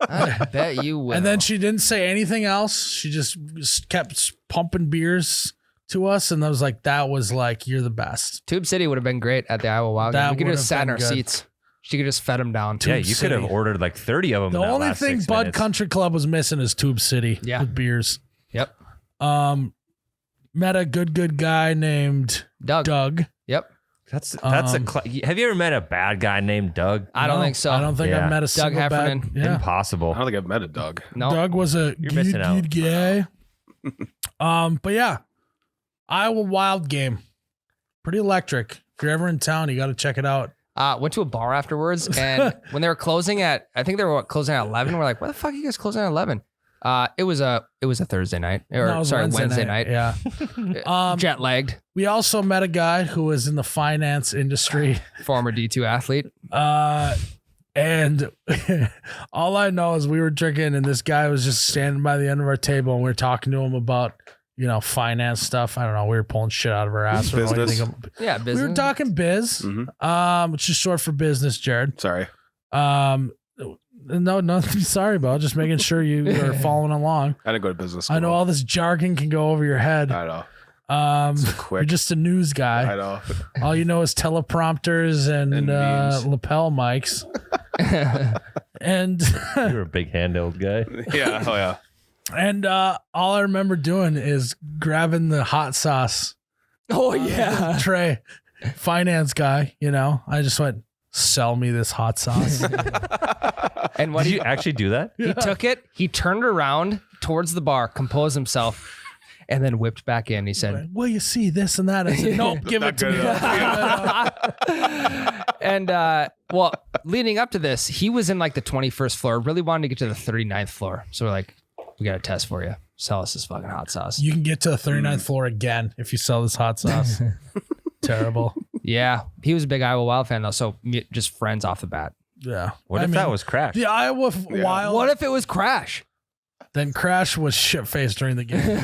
S3: I bet you will.
S1: And then she didn't say anything else. She just kept pumping beers to us. And I was like, that was like, you're the best.
S3: Tube City would have been great at the Iowa Wild game.
S1: That
S3: We could
S1: would
S3: have just
S1: have
S3: sat in
S1: been
S3: our
S1: good.
S3: seats. She could just fed them down.
S4: Yeah,
S1: Tube
S4: you could have
S1: City.
S4: ordered like 30 of them.
S1: The
S4: in that
S1: only
S4: last
S1: thing
S4: 6
S1: Bud
S4: minutes.
S1: Country Club was missing is Tube City with beers.
S3: Yep.
S1: Met a good guy named
S3: Doug. Yep.
S4: That's
S1: Um,
S4: have you ever met a bad guy named Doug?
S3: I don't
S1: No,
S3: think so.
S1: I don't think
S4: Yeah.
S1: I've met a
S3: Doug
S1: single
S3: Heffernan.
S1: bad. Yeah.
S4: Impossible.
S2: I don't think I've met a Doug.
S3: No.
S1: Doug was a
S4: You're missing out.
S1: good guy. But yeah, Iowa Wild game, pretty electric. If you're ever in town, you got to check it out.
S3: Went to a bar afterwards, and when they were closing at, I think they were closing at 11. We're like, "Why the fuck are you guys closing at 11?" It was a Thursday night, or
S1: No, it was
S3: Wednesday night.
S1: Yeah.
S3: Jet lagged,
S1: We also met a guy who was in the finance industry.
S3: former D2 athlete.
S1: And all I know is we were drinking, and this guy was just standing by the end of our table, and we were talking to him about, finance stuff. I don't know. We were pulling shit out of our ass. We don't
S2: Business.
S1: even think
S3: Yeah,
S1: of-
S3: business.
S1: We were talking biz, which is short for business, Jared.
S2: Sorry.
S1: No, sorry, Bo. Just making sure you are following along.
S2: I didn't go to business school.
S1: I know all this jargon can go over your head.
S2: I know.
S1: You're
S2: Quick.
S1: just a news
S2: I
S1: guy.
S2: know.
S1: All you know is teleprompters and
S2: memes.
S1: lapel mics. And
S4: You're a big handheld guy.
S2: Yeah. Oh yeah.
S1: and all I remember doing is grabbing the hot sauce
S3: Oh yeah.
S1: tray. Finance guy, I just went, sell me this hot sauce.
S3: And what
S4: Did
S3: he,
S4: you actually do that?
S3: he took it, he turned around towards the bar, composed himself, and then whipped back in. He said,
S1: Well, you see this and that. I said, nope, give
S2: Not
S1: it to
S2: good
S1: me.
S2: enough.
S3: and well, leading up to this, he was in like the 21st floor, really wanted to get to the 39th floor. So we're like, we got a test for you. Sell us this fucking hot sauce.
S1: You can get to the 39th floor again if you sell this hot sauce. Terrible.
S3: Yeah. He was a big Iowa Wild fan though. So just friends off the bat.
S1: Yeah.
S4: What if that was Crash?
S1: the Iowa Wild?
S3: What if it was Crash?
S1: Then Crash was shit faced during the game.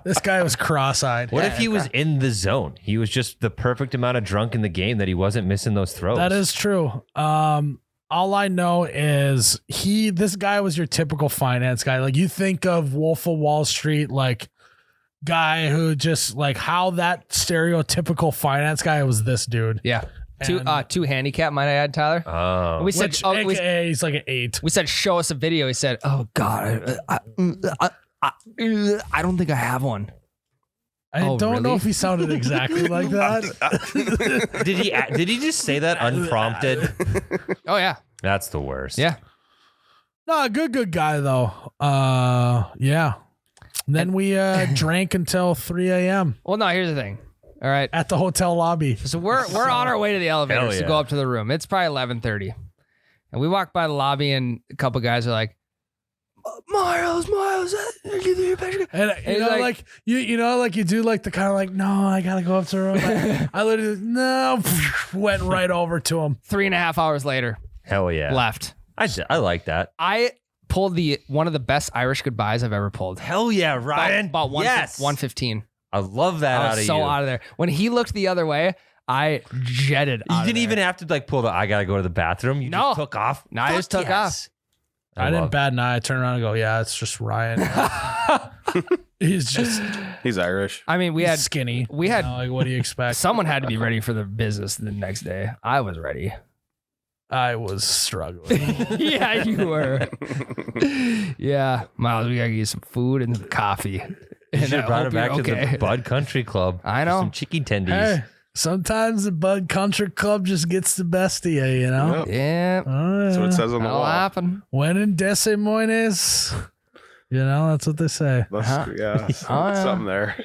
S1: This guy was cross eyed.
S4: What if he was in the zone? He was just the perfect amount of drunk in the game that he wasn't missing those throws.
S1: That is true. All I know is this guy was your typical finance guy. Like you think of Wolf of Wall Street, like guy who just like how that stereotypical finance guy was this dude.
S3: Yeah.
S1: And-
S3: Two handicap, might I add, Tyler?
S4: Oh.
S3: We said,
S1: Which, AKA, he's like an 8.
S3: we said, show us a video. He said, oh God, I don't think I have one.
S1: I
S3: Oh,
S1: don't know
S3: really?
S1: if he sounded exactly like that.
S4: Did he just say that unprompted?
S3: Oh yeah.
S4: That's the worst.
S3: Yeah.
S1: No, good guy though. Yeah. And then we drank until 3 a.m.
S3: Well, no, here's the thing. All right.
S1: at the hotel lobby.
S3: So we're on our way to the elevators
S4: Hell
S3: to go
S4: yeah.
S3: up to the room. It's probably 11:30. And we walk by the lobby and a couple guys are like, Miles, did you do your picture?
S1: And
S3: he's like-
S1: you know, like you do like the kind of like, no, I gotta go up to the room. I literally no, went right over to him.
S3: 3.5 hours later,
S4: Hell yeah.
S3: left.
S4: I like that.
S3: I pulled one of the best Irish goodbyes I've ever pulled.
S4: Hell yeah, Ryan.
S3: About 1:15.
S4: I love that
S3: I
S4: out
S3: was
S4: of
S3: so
S4: you.
S3: out of there. When he looked the other way, I jetted
S4: You
S3: out of
S4: didn't
S3: there.
S4: even have to like pull the I gotta go to the bathroom. You
S3: No.
S4: just took off.
S3: No, I just
S4: Fuck
S3: took
S4: yes.
S1: I didn't
S4: love-
S1: bat an eye. I turned around and go, yeah, it's just Ryan. He's just
S2: He's Irish.
S3: I mean, we had
S1: skinny.
S3: we had-
S1: like, what do you expect?
S3: someone had to be ready for the business the next day. I was ready.
S1: I was struggling.
S3: Yeah, you were. Yeah, Miles, we gotta get you some food and some coffee.
S4: You should have brought him back to
S3: okay.
S4: the Bud Country Club.
S3: I know.
S4: Some chicken tendies.
S1: Hey, sometimes the Bud Country Club just gets the best of you, you know?
S2: Yep.
S3: Yeah.
S2: That's what it says on the
S3: That'll
S2: wall.
S3: happen.
S1: When in Des Moines, you know, that's what they say.
S2: Yeah, something there.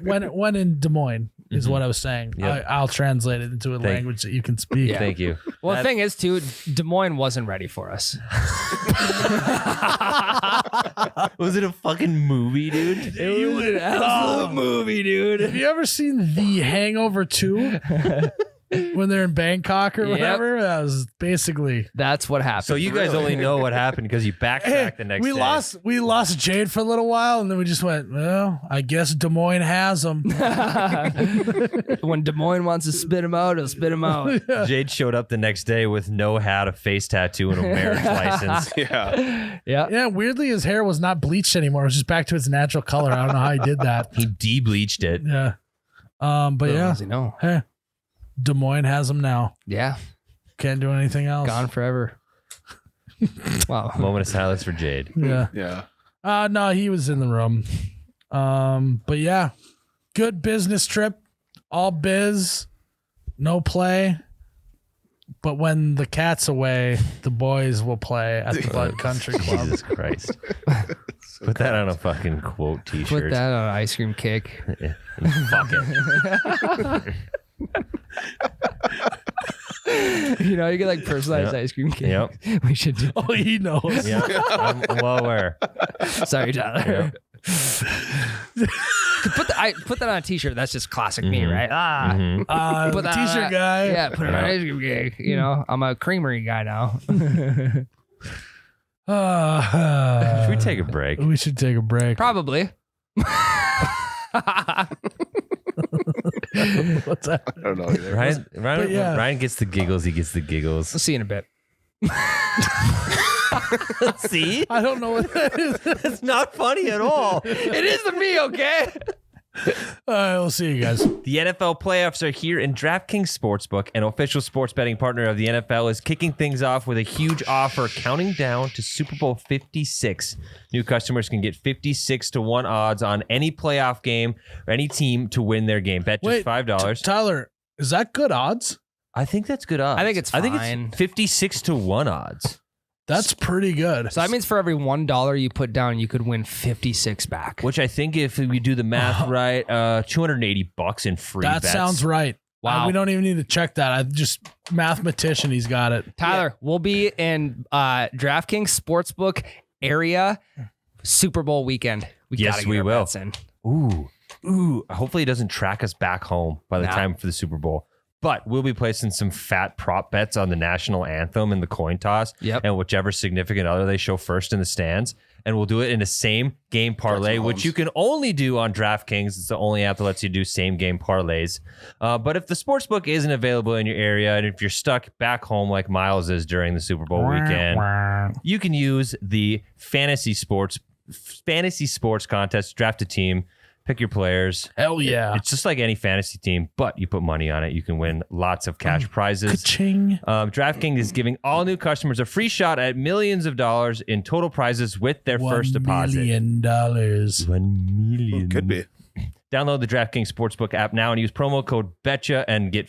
S1: When in Des Moines is what I was saying.
S4: Yep.
S1: I'll translate it into a language that you can speak.
S3: Yeah.
S4: Thank you.
S3: Well, the thing is, too, Des Moines wasn't ready for us.
S4: Was it a fucking movie, dude?
S1: It was an
S3: absolute movie, dude.
S1: Have you ever seen The Hangover 2? When they're in Bangkok or
S3: Yep.
S1: whatever? That was basically.
S3: That's what happened.
S4: So you guys only know what happened because you backtracked the next
S1: we
S4: day.
S1: we lost Jade for a little while, and then we just went, well, I guess Des Moines has them.
S3: When Des Moines wants to spit him out, he'll spit him out.
S4: Jade showed up the next day with no hat, a face tattoo, and a marriage license.
S2: Yeah.
S3: Yeah.
S1: Yeah, weirdly, his hair was not bleached anymore. It was just back to its natural color. I don't know how he did that.
S4: He de-bleached it.
S1: Yeah. But
S3: Little
S1: yeah,
S3: does he know.
S1: hey, Des Moines has them now.
S3: Yeah.
S1: Can't do anything else.
S3: Gone forever. Wow.
S4: Moment of silence for Jade.
S1: Yeah.
S2: Yeah.
S1: No, he was in the room. But yeah, good business trip. All biz, no play. But when the cat's away, the boys will play at the Bud Country Club.
S4: Jesus Christ. Put that on a fucking quote t-shirt.
S3: Put that on an ice cream cake.
S4: Yeah. Fuck it.
S3: You know, you get like personalized
S4: Yep.
S3: ice cream cake.
S4: Yep.
S3: We should do.
S1: Oh, he knows.
S4: Yeah, I'm well aware.
S3: Sorry, Tyler. Put that on a t-shirt. That's just classic me, right? Put that on
S1: T-shirt
S3: a-
S1: guy.
S3: Yeah, put it on an ice cream cake. You know, I'm a creamery guy now.
S4: Should we take a break?
S1: We should take a break.
S3: Probably.
S1: What's that?
S2: I don't know either.
S4: Ryan gets the giggles. He gets the giggles.
S3: We'll see you in a bit.
S4: See?
S1: I don't know what that is.
S4: It's not funny at all.
S3: It is to me, okay?
S1: All right, we'll see you guys.
S4: The NFL playoffs are here, and DraftKings Sportsbook, an official sports betting partner of the NFL, is kicking things off with a huge offer counting down to Super Bowl 56. New customers can get 56-1 odds on any playoff game or any team to win their game. Bet just $5.
S1: Tyler, is that good odds?
S4: I think that's good odds.
S3: I think it's
S4: I think
S3: fine.
S4: it's 56-1 odds.
S1: That's pretty good.
S3: So that means for every $1 you put down, you could win 56 back.
S4: Which I think if we do the math right, $280 in free
S1: that
S4: bets.
S1: sounds right.
S3: Wow.
S1: We don't even need to check that. I just mathematician. He's got it.
S3: Tyler, we'll be in DraftKings Sportsbook area Super Bowl weekend.
S4: Yes,
S3: gotta get
S4: we
S3: our
S4: will.
S3: bets in.
S4: Ooh. Hopefully it doesn't track us back home by the
S3: Nah.
S4: time for the Super Bowl. But we'll be placing some fat prop bets on the national anthem and the coin toss.
S3: Yep.
S4: And whichever significant other they show first in the stands. And we'll do it in a same game parlay, which you can only do on DraftKings. It's the only app that lets you do same game parlays. But if the sportsbook isn't available in your area, and if you're stuck back home like Myles is during the Super Bowl weekend, you can use the fantasy sports contest, draft a team, pick your players.
S1: Hell yeah.
S4: It's just like any fantasy team, but you put money on it. You can win lots of cash prizes.
S1: Ka-ching.
S4: DraftKings is giving all new customers a free shot at millions of dollars in total prizes with their first deposit.
S1: $1 million.
S4: $1 million.
S2: Could be.
S4: Download the DraftKings Sportsbook app now and use promo code BETCHA and get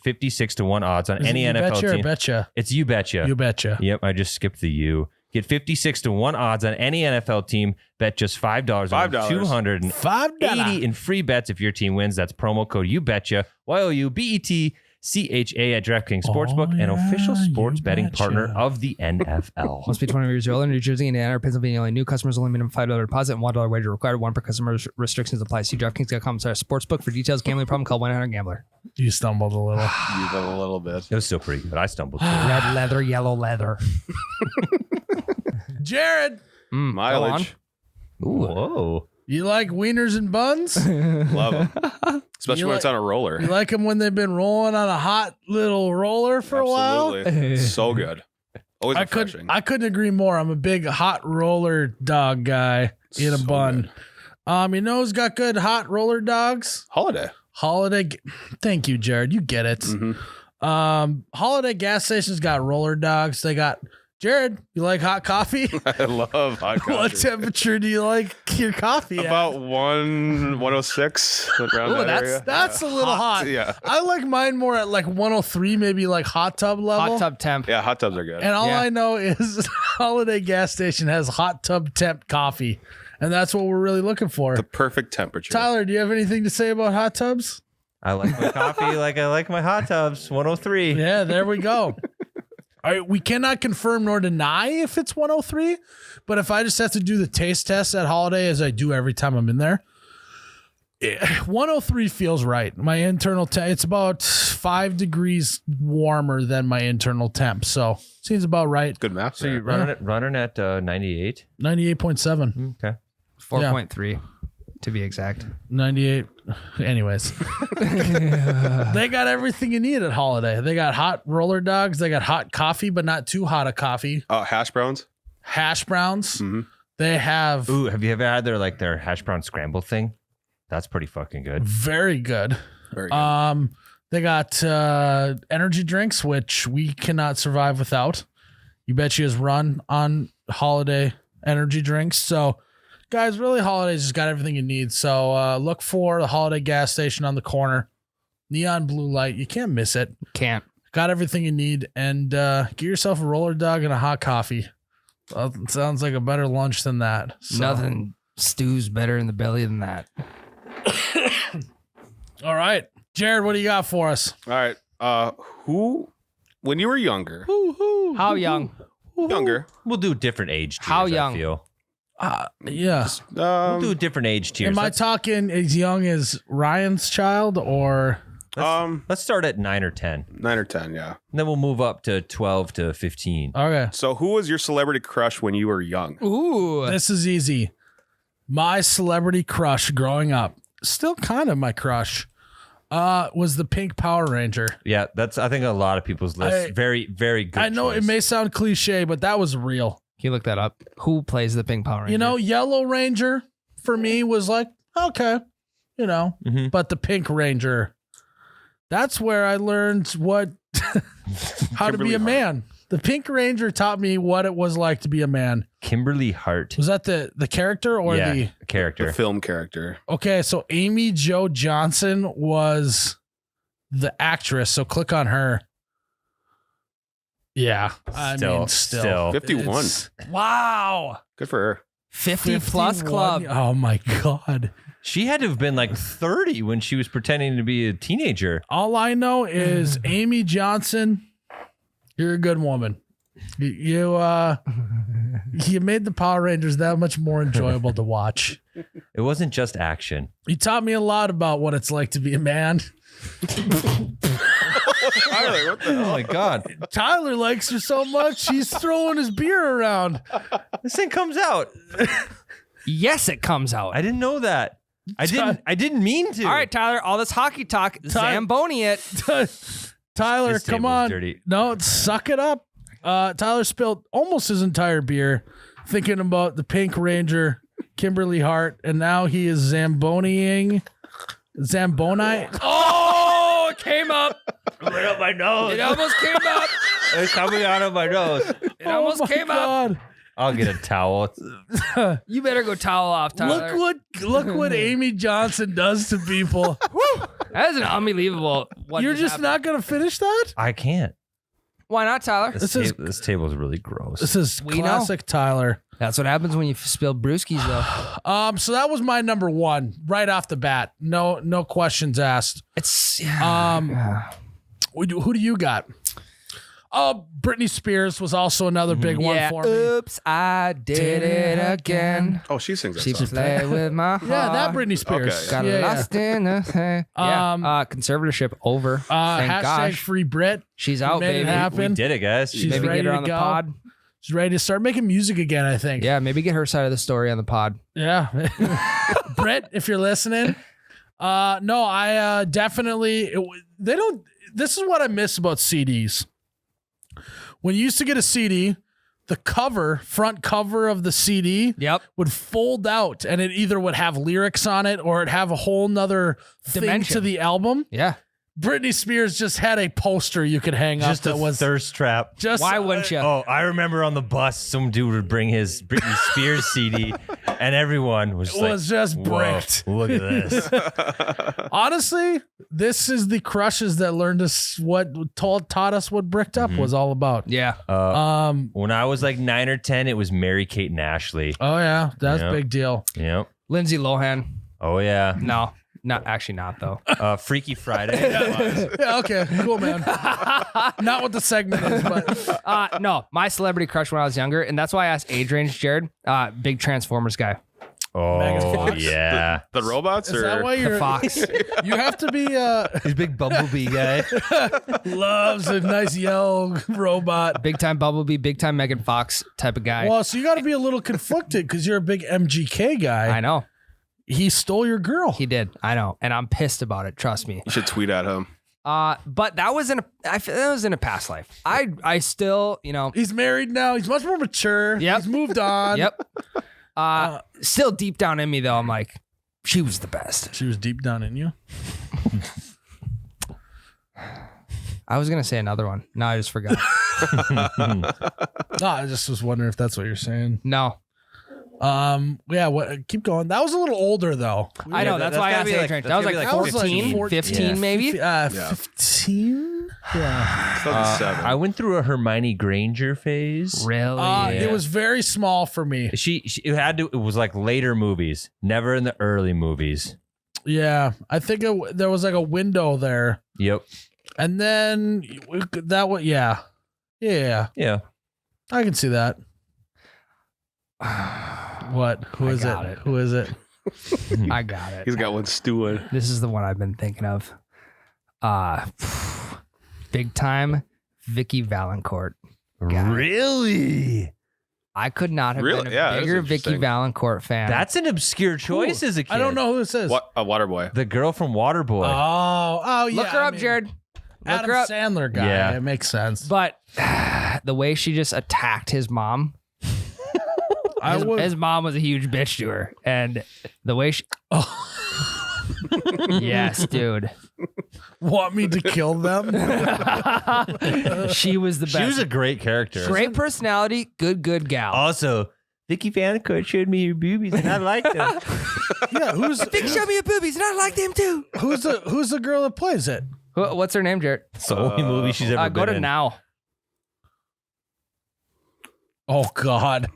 S4: 56-1 odds on any
S1: You
S4: NFL
S1: betcha or
S4: team.
S1: betcha?
S4: It's you betcha.
S1: You betcha.
S4: Yep, I just skipped the U. Get 56-1 odds on any NFL team. Bet just $5 on $280
S1: $5.
S4: in free bets if your team wins. That's promo code YouBetcha. YOUBETCHA at DraftKings Sportsbook, an official sports betting partner of the NFL.
S3: Must be 20 years old in New Jersey, Indiana, or Pennsylvania. Only new customers only minimum $5 deposit and $1 wager required. One per customer. Restrictions apply. See DraftKings.com/sportsbook for details. Gambling problem? Call 1-800-GAMBLER.
S1: You stumbled a little.
S2: You did a little bit.
S4: It was still pretty good. I stumbled through.
S3: Red leather, yellow leather.
S1: Jared,
S2: Mileage.
S4: Whoa.
S1: you like wieners and buns?
S2: Love them. Especially
S1: You
S2: when
S1: like-
S2: it's on a roller.
S1: You like them when they've been rolling on a hot little roller for a while?
S2: Absolutely. So good. Always refreshing.
S1: I couldn't agree more. I'm a big hot roller dog guy in a
S2: So
S1: bun. You know who's got good hot roller dogs?
S2: Holiday.
S1: Holiday. Thank you, Jared. You get it.
S2: Mhm.
S1: Holiday gas stations got roller dogs. They got Jared, you like hot coffee?
S2: I love hot coffee.
S1: What temperature do you like your coffee at?
S2: About 106 around
S3: Ooh,
S2: that
S3: that's-
S2: area.
S1: That's a little hot.
S2: Yeah.
S1: I like mine more at like 103, maybe like hot tub level.
S3: Hot tub temp.
S2: Yeah, hot tubs are good.
S1: And all
S3: Yeah.
S1: I know is Holiday gas station has hot tub temp coffee. And that's what we're really looking for.
S2: The perfect temperature.
S1: Tyler, do you have anything to say about hot tubs?
S4: I like my coffee like I like my hot tubs. 103.
S1: Yeah, there we go. All right, we cannot confirm nor deny if it's 103, but if I just have to do the taste test at Holiday, as I do every time I'm in there, 103 feels right. My internal temp, it's about 5 degrees warmer than my internal temp, so seems about right.
S2: Good math.
S4: So you're running at 98?
S1: 98.7.
S4: Okay.
S3: 4.3 to be exact.
S1: 98. Anyways, they got everything you need at Holiday. They got hot roller dogs. They got hot coffee, but not too hot a coffee.
S2: Hash browns.
S1: Hash browns.
S2: Mhm.
S1: They have
S4: Ooh, have you ever had their hash brown scramble thing? That's pretty fucking good.
S1: very good.
S2: Very good.
S1: They got energy drinks, which we cannot survive without. You bet you has run on Holiday energy drinks. So, guys, really, Holiday's just got everything you need. So, look for the Holiday gas station on the corner. Neon blue light. You can't miss it.
S3: Can't.
S1: Got everything you need. And get yourself a roller dog and a hot coffee. Sounds like a better lunch than that. So.
S3: Nothing stews better in the belly than that.
S1: All right. Jared, what do you got for us?
S2: All right. When you were younger,
S3: How young?
S2: younger,
S4: We'll do different age tiers.
S3: How young?
S4: I feel.
S1: Yeah.
S4: We'll do different age tiers.
S1: Am I talking as young as Ryan's child or?
S4: Let's start at 9 or 10.
S2: 9 or 10, yeah.
S4: And then we'll move up to 12 to 15.
S1: Okay.
S2: So who was your celebrity crush when you were young?
S3: Ooh.
S1: This is easy. My celebrity crush growing up, still kind of my crush, was the Pink Power Ranger.
S4: Yeah, that's I think a lot of people's list. Very, very good.
S1: I know
S4: choice.
S1: it may sound cliche, but that was real.
S3: Can you look that up? Who plays the Pink Power Ranger?
S1: You know, Yellow Ranger for me was like, okay, you know,
S4: Mhm.
S1: but the Pink Ranger, that's where I learned how to be
S2: Kimberly
S1: a
S2: Hart.
S1: man. The Pink Ranger taught me what it was like to be a man.
S4: Kimberly Hart.
S1: Was that the character or
S4: yeah,
S1: the?
S4: character.
S2: The film character.
S1: Okay, so Amy Jo Johnson was the actress. So click on her. Yeah, I mean, still
S2: 51.
S1: It's- Wow,
S2: Good for her.
S3: 50 plus
S1: 51.
S3: club.
S1: Oh my god.
S4: She had to have been like 30 when she was pretending to be a teenager.
S1: All I know is Amy Johnson, you're a good woman. You made the Power Rangers that much more enjoyable to watch.
S4: It wasn't just action.
S1: You taught me a lot about what it's like to be a man.
S2: Tyler, what the
S4: Oh
S2: hell?
S4: my god.
S1: Tyler likes her so much, he's throwing his beer around.
S4: This thing comes out.
S3: Yes, it comes out.
S4: I didn't know that. I didn't mean to.
S3: All right, Tyler, all this hockey talk, Zamboni it.
S1: Tyler,
S4: This
S1: come
S4: table's
S1: on.
S4: dirty.
S1: No, suck it up. Tyler spilled almost his entire beer thinking about the Pink Ranger, Kimberly Hart, and now he is Zamboni.
S3: Oh, it came up.
S4: Right up my nose.
S3: It almost came up.
S4: It's coming out of my nose.
S3: It almost
S1: my
S3: came up.
S1: God.
S4: I'll get a towel.
S3: You better go towel off, Tyler.
S1: Look what Amy Johnson does to people.
S3: That is an unbelievable. What
S1: You're just
S3: happened.
S1: not gonna finish that?
S4: I can't.
S3: Why not, Tyler?
S4: This table is really gross.
S1: This is
S3: We know.
S1: classic Tyler.
S3: That's what happens when you spill brewskis, though.
S1: So that was my number one right off the bat. No questions asked.
S3: It's
S1: Who do you got? Britney Spears was also another big one for me.
S3: Oops, I did it again.
S2: Oh, she sings that
S3: She
S2: song.
S3: played with my heart.
S1: Yeah, that Britney Spears.
S2: Okay,
S3: Got
S1: Yeah, yeah.
S3: lost in the conservatorship over. Thank
S1: Hashtag
S3: gosh.
S1: free Brit.
S3: She's out,
S1: Made it
S3: baby.
S1: happen.
S4: We did it, guys.
S1: She's
S3: Maybe
S1: ready
S3: get her
S1: to
S3: on the
S1: go.
S3: pod.
S1: She's ready to start making music again, I think.
S3: Yeah, maybe get her side of the story on the pod.
S1: Yeah. Brit, if you're listening. No, I definitely, this is what I miss about CDs. When you used to get a CD, the front cover of the CD
S3: Yep.
S1: would fold out and it either would have lyrics on it or it'd have a whole nother thing
S3: Dimension.
S1: to the album.
S3: Yeah.
S1: Britney Spears just had a poster you could hang
S4: Just
S1: up
S4: a
S1: that was
S4: thirst trap.
S1: just
S3: Why wouldn't you?
S4: Oh, I remember on the bus, some dude would bring his Britney Spears CD, and everyone was like,
S1: was just
S4: "Whoa,
S1: bricked.
S4: look at this."
S1: Honestly, this is the crushes that learned us taught us what bricked up was all about.
S3: Yeah.
S4: When I was like 9 or 10, it was Mary Kate and Ashley.
S1: Oh yeah, that's
S4: Yeah.
S1: a big deal.
S4: Yep.
S3: Lindsay Lohan.
S4: Oh yeah.
S3: No, not actually not though.
S4: Freaky Friday.
S1: Yeah, okay, cool, man. Not what the segment is, but
S3: No, my celebrity crush when I was younger, and that's why I asked age range, Jared. Big Transformers guy.
S1: Megan
S4: Oh
S1: Fox?
S4: yeah.
S2: The robots
S1: is
S2: or
S1: that why
S3: The
S1: you're?
S3: Fox.
S1: You have to be
S4: He's a big bumblebee guy.
S1: loves a nice yellow robot.
S3: Big time Bumblebee, big time Megan Fox type of guy.
S1: Well, so you got to be a little conflicted because you're a big MGK guy.
S3: I know.
S1: He stole your girl.
S3: He did. I know. And I'm pissed about it. Trust me.
S2: you should tweet at him.
S3: But that was that was in a past life. I still,
S1: He's married now. He's much more mature.
S3: Yep.
S1: He's moved on.
S3: yep. Still deep down in me though, I'm like, she was the best.
S1: She was deep down in you.
S3: I was gonna say another one. No, I just forgot.
S1: No, I just was wondering if that's what you're saying.
S3: No.
S1: Yeah, what keep going. That was a little older though.
S3: I know, that's why I asked age range. That was like 14, 15 maybe.
S1: 15? Yeah.
S2: 2007.
S4: I went through a Hermione Granger phase.
S3: Really?
S1: It was very small for me.
S4: It was like later movies, never in the early movies.
S1: Yeah. I think there was like a window there.
S4: Yep.
S1: And then that was, yeah. Yeah.
S4: Yeah.
S1: I can see that. What? Who is
S3: got
S1: it?
S3: it.
S1: Who is it?
S3: I got it.
S2: He's got one stewing.
S3: This is the one I've been thinking of. Big time Vicky Valancourt. Got it.
S4: Really?
S3: I could not have
S2: Really?
S3: been
S2: Yeah,
S3: a
S2: that is
S3: bigger Vicky
S2: interesting.
S3: Valancourt fan.
S4: That's an obscure choice as a kid.
S1: I don't know who this is.
S2: What? A water boy.
S4: The girl from Waterboy.
S1: Oh, yeah.
S3: Look her
S1: I
S3: up,
S1: mean,
S3: Jared. Look
S1: Adam
S3: her up.
S1: Sandler guy.
S4: Yeah.
S1: It makes sense.
S3: But the way she just attacked his mom. His mom was a huge bitch to her. And the way she. Yes, dude.
S1: Want me to kill them?
S3: She was the best.
S4: She was a great character.
S3: great personality, good gal.
S4: Also, Vicky Valancourt showed me your boobies and I liked them.
S1: Yeah,
S3: Vic showed me your boobies and I like them too.
S1: who's the girl that plays it?
S3: What's her name, Jared?
S4: It's the only movie she's ever
S3: Go
S4: been
S3: to
S4: in.
S3: now.
S1: Oh God.